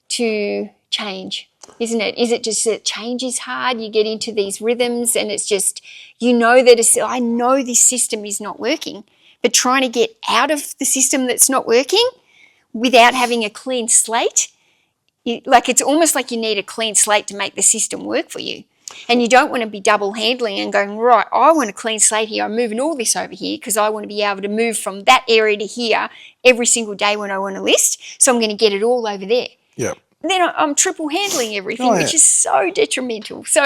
to change, isn't it? Is it just that change is hard? You get into these rhythms and it's just, that I know this system is not working, but trying to get out of the system that's not working without having a clean slate, it's almost like you need a clean slate to make the system work for you. And you don't want to be double handling and going, right, I want a clean slate here. I'm moving all this over here because I want to be able to move from that area to here every single day when I want to list. So I'm going to get it all over there.
Yeah.
Then I'm triple handling everything, which is so detrimental. So,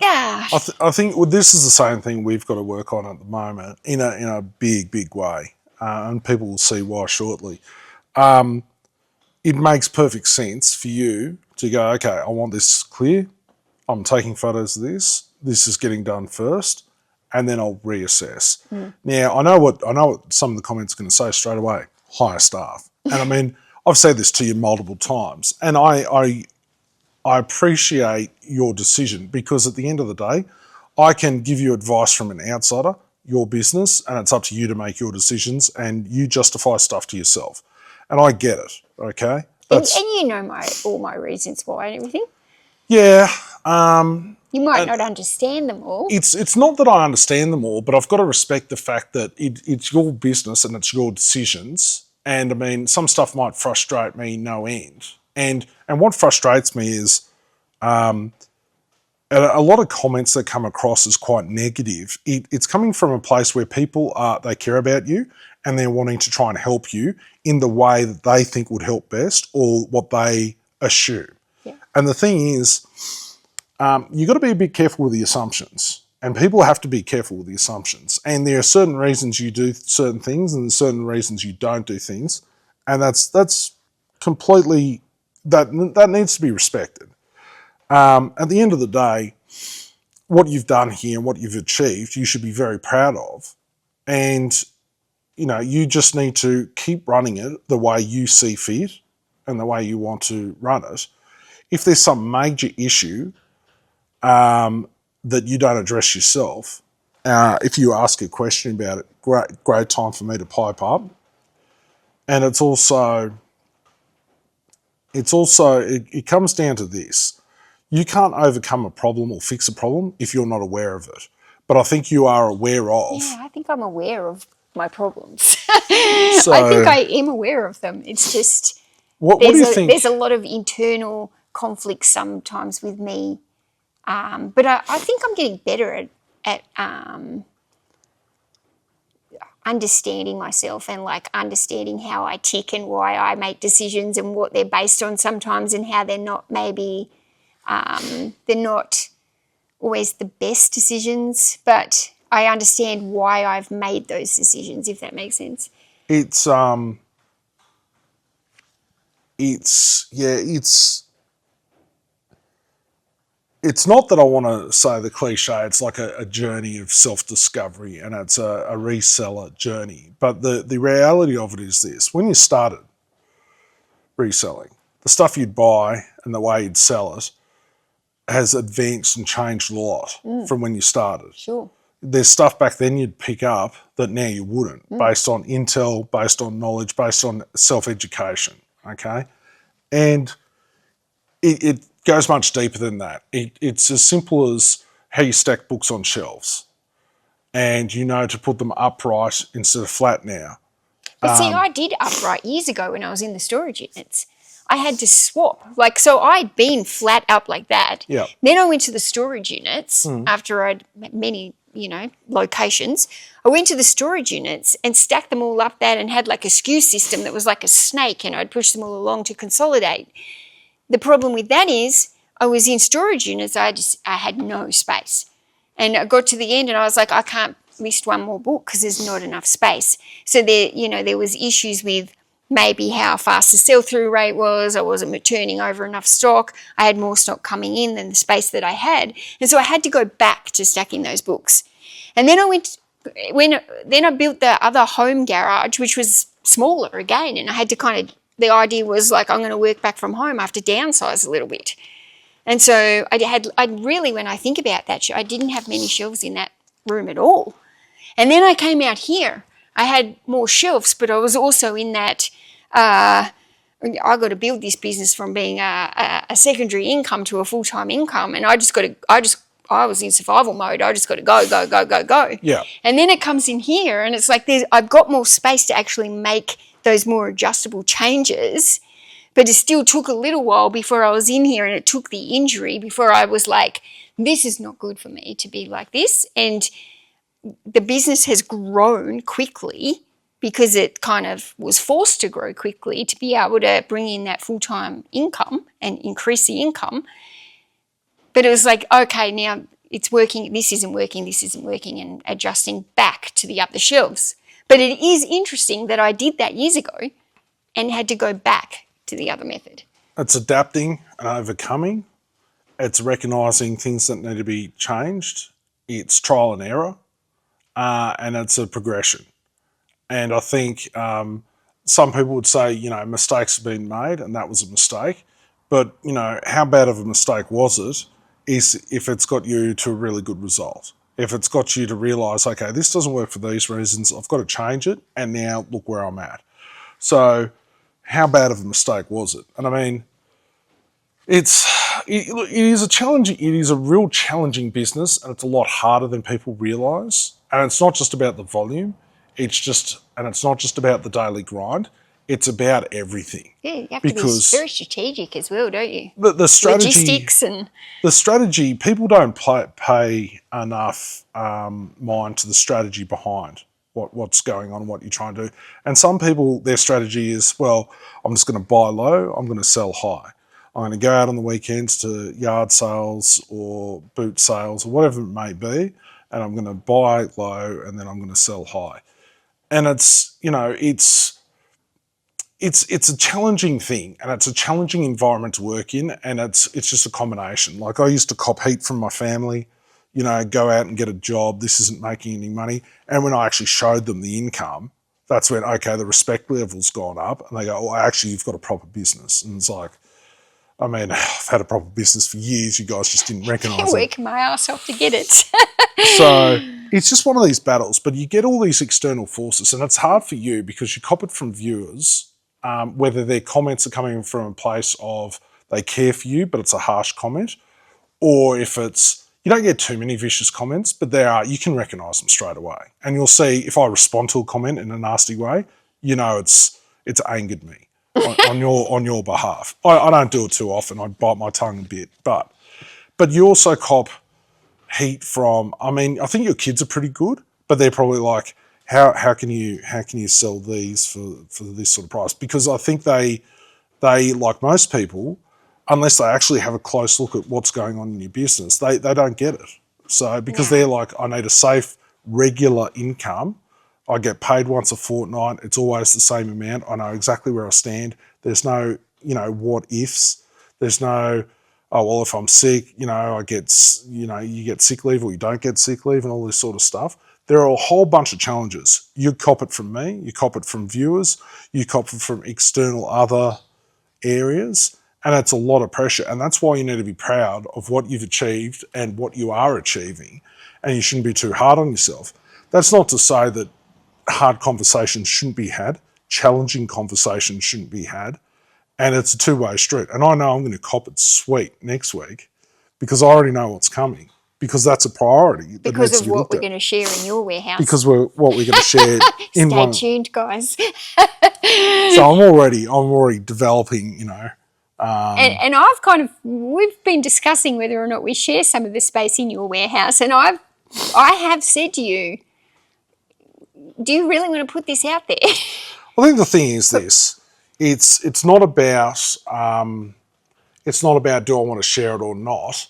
yeah.
I think this is the same thing we've got to work on at the moment in a big, big way. And people will see why shortly. It makes perfect sense for you to go, okay, I want this clear. I'm taking photos of this. This is getting done first, and then I'll reassess. Now, I know what some of the comments are going to say straight away. Hire staff, and I mean, I've said this to you multiple times, and I appreciate your decision because at the end of the day, I can give you advice from an outsider, your business, and it's up to you to make your decisions, and you justify stuff to yourself, and I get it. Okay,
and you know all my reasons why and everything.
Yeah.
You might not understand them all.
It's not that I understand them all, but I've got to respect the fact that it's your business and it's your decisions. And I mean, some stuff might frustrate me no end. And what frustrates me is a lot of comments that come across as quite negative. It's coming from a place where people they care about you and they're wanting to try and help you in the way that they think would help best or what they assume.
Yeah.
And the thing is, you've got to be a bit careful with the assumptions. And people have to be careful with the assumptions. And there are certain reasons you do certain things and there's certain reasons you don't do things. And that's completely, that needs to be respected. At the end of the day, what you've done here and what you've achieved, you should be very proud of. And, you just need to keep running it the way you see fit and the way you want to run it. If there's some major issue that you don't address yourself, if you ask a question about it, great time for me to pipe up. And it comes down to this. You can't overcome a problem or fix a problem if you're not aware of it. But I think you are aware of.
Yeah, I think I'm aware of my problems. I think I am aware of them. It's just
what do you think?
There's a lot of internal conflict sometimes with me, but I think I'm getting better at understanding myself and understanding how I tick and why I make decisions and what they're based on sometimes and how they're not maybe they're not always the best decisions, but I understand why I've made those decisions, if that makes sense.
It's not that I want to say the cliche, it's like a journey of self-discovery and it's a reseller journey. But the reality of it is this. When you started reselling, the stuff you'd buy and the way you'd sell it has advanced and changed a lot from when you started.
Sure.
There's stuff back then you'd pick up that now you wouldn't, based on intel, based on knowledge, based on self-education, okay? And it goes much deeper than that. It's as simple as how you stack books on shelves and to put them upright instead of flat now.
But see, I did upright years ago when I was in the storage units. I had to swap. So I'd been flat up like that.
Yeah.
Then I went to the storage units after I'd many locations. I went to the storage units and stacked them all up that and had a skew system that was like a snake and I'd push them all along to consolidate. The problem with that is I was in storage units. I had no space. And I got to the end and I was like, I can't list one more book because there's not enough space. So there was issues with maybe how fast the sell-through rate was. I wasn't turning over enough stock. I had more stock coming in than the space that I had. And so I had to go back to stacking those books. And then I built the other home garage, which was smaller again. And I had to the idea was I'm going to work back from home. I have to downsize a little bit. And so when I think about that, I didn't have many shelves in that room at all. And then I came out here. I had more shelves, but I was also in that I got to build this business from being a secondary income to a full-time income, and I was in survival mode. I just got to go.
Yeah.
And then it comes in here, and it's like I've got more space to actually make those more adjustable changes, but it still took a little while before I was in here, and it took the injury before I was like, this is not good for me to be like this. And the business has grown quickly because it kind of was forced to grow quickly to be able to bring in that full-time income and increase the income. But it was like, okay, now it's working, this isn't working, and adjusting back to the up the shelves. But it is interesting that I did that years ago and had to go back to the other method.
It's adapting and overcoming. It's recognising things that need to be changed. It's trial and error, and it's a progression. And I think some people would say, mistakes have been made and that was a mistake. But, how bad of a mistake was it is if it's got you to a really good result. If it's got you to realise, okay, this doesn't work for these reasons, I've got to change it, and now look where I'm at. So how bad of a mistake was it? And I mean, it is a real challenging business, and it's a lot harder than people realise. And it's not just about the volume. It's not just about the daily grind. It's about everything.
Yeah, you have to be very strategic as well, don't you?
The strategy,
logistics and
the strategy. People don't pay enough mind to the strategy behind what's going on, what you're trying to do. And some people, their strategy is, well, I'm just going to buy low, I'm going to sell high. I'm going to go out on the weekends to yard sales or boot sales or whatever it may be, and I'm going to buy low and then I'm going to sell high. And it's a challenging thing, and it's a challenging environment to work in, and it's just a combination. Like, I used to cop heat from my family, go out and get a job, this isn't making any money. And when I actually showed them the income, that's when, okay, the respect level's gone up, and they go, well, actually, you've got a proper business. And it's like, I mean, I've had a proper business for years, you guys just didn't recognise it.
Working my ass off to get it.
So it's just one of these battles, but you get all these external forces, and it's hard for you because you cop it from viewers, whether their comments are coming from a place of they care for you, but it's a harsh comment, or if it's, you don't get too many vicious comments, but you can recognise them straight away. And you'll see if I respond to a comment in a nasty way, it's angered me on your behalf. I don't do it too often. I bite my tongue a bit, but you also cop heat from, I mean, I think your kids are pretty good, but they're probably like, how can you sell these for this sort of price? Because I think they like most people, unless they actually have a close look at what's going on in your business, they don't get it. So because they're like, I need a safe, regular income. I get paid once a fortnight. It's always the same amount. I know exactly where I stand. There's no, what ifs. There's no, oh, well, if I'm sick, I get, you get sick leave or you don't get sick leave and all this sort of stuff. There are a whole bunch of challenges. You cop it from me, you cop it from viewers, you cop it from external other areas, and it's a lot of pressure. And that's why you need to be proud of what you've achieved and what you are achieving, and you shouldn't be too hard on yourself. That's not to say that hard conversations shouldn't be had, challenging conversations shouldn't be had, and it's a two-way street. And I know I'm going to cop it sweet next week because I already know what's coming. Because that's a priority.
Because of what we're going to share in your warehouse.
Because what we're going to share in
Stay tuned, guys.
So I'm already developing,
And we've been discussing whether or not we share some of the space in your warehouse. And I have said to you, do you really want to put this out there?
I think the thing is this: it's not about do I want to share it or not.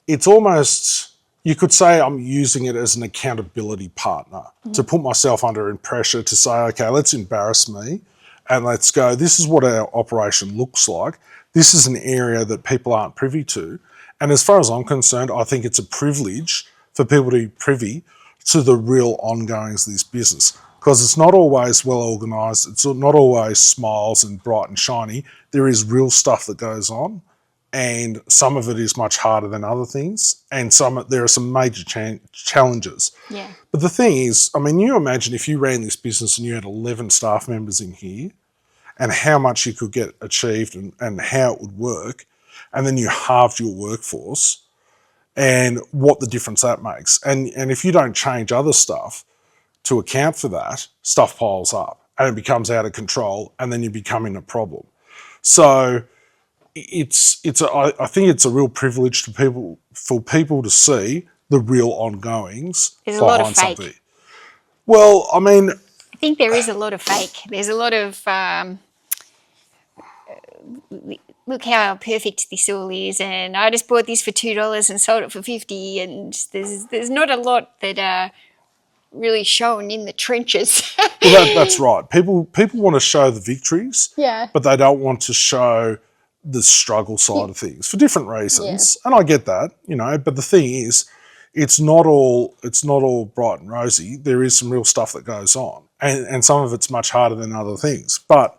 It's almost, you could say I'm using it as an accountability partner to put myself under pressure to say, okay, let's embarrass me and let's go, this is what our operation looks like. This is an area that people aren't privy to. And as far as I'm concerned, I think it's a privilege for people to be privy to the real ongoings of this business, because it's not always well organised. It's not always smiles and bright and shiny. There is real stuff that goes on. And some of it is much harder than other things, and there are some major challenges.
Yeah.
But the thing is, I mean, you imagine if you ran this business and you had 11 staff members in here, and how much you could get achieved and how it would work, and then you halved your workforce and what the difference that makes. And if you don't change other stuff to account for that, stuff piles up and it becomes out of control, and then you're becoming a problem. So I think it's a real privilege for people to see the real ongoings
There's a lot of
behind
fake.
something. Well, I mean,
I think there is a lot of fake. There's a lot of look how perfect this all is, and I just bought this for $2 and sold it for $50, and there's not a lot that are really shown in the trenches.
well, that's right. People want to show the victories,
Yeah.
but they don't want to show the struggle side of things for different reasons. And I get that, But the thing is, it's not all bright and rosy. There is some real stuff that goes on, and some of it's much harder than other things. But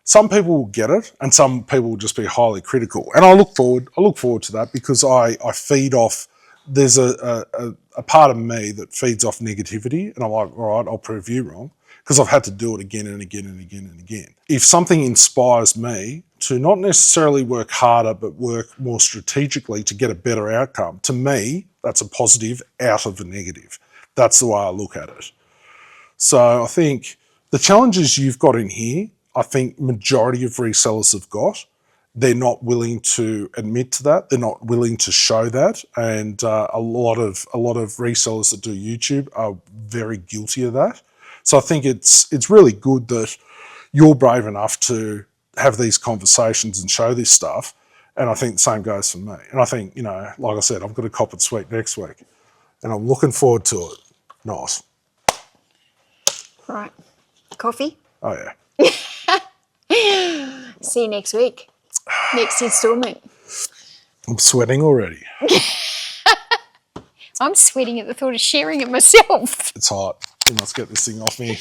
some people will get it, and some people will just be highly critical. And I look forward to that, because I feed off. There's a part of me that feeds off negativity, and I'm like, all right, I'll prove you wrong, because I've had to do it again and again and again and again. If something inspires me to not necessarily work harder, but work more strategically to get a better outcome, to me, that's a positive out of the negative. That's the way I look at it. So I think the challenges you've got in here, I think majority of resellers have got. They're not willing to admit to that. They're not willing to show that. And a lot of resellers that do YouTube are very guilty of that. So I think it's really good that you're brave enough to have these conversations and show this stuff. And I think the same goes for me. And I think, like I said, I've got a cop it sweet next week, and I'm looking forward to it. Nice.
Right. Coffee?
Oh, yeah.
See you next week. Next instalment.
I'm sweating already.
I'm sweating at the thought of sharing it myself.
It's hot. You must get this thing off me.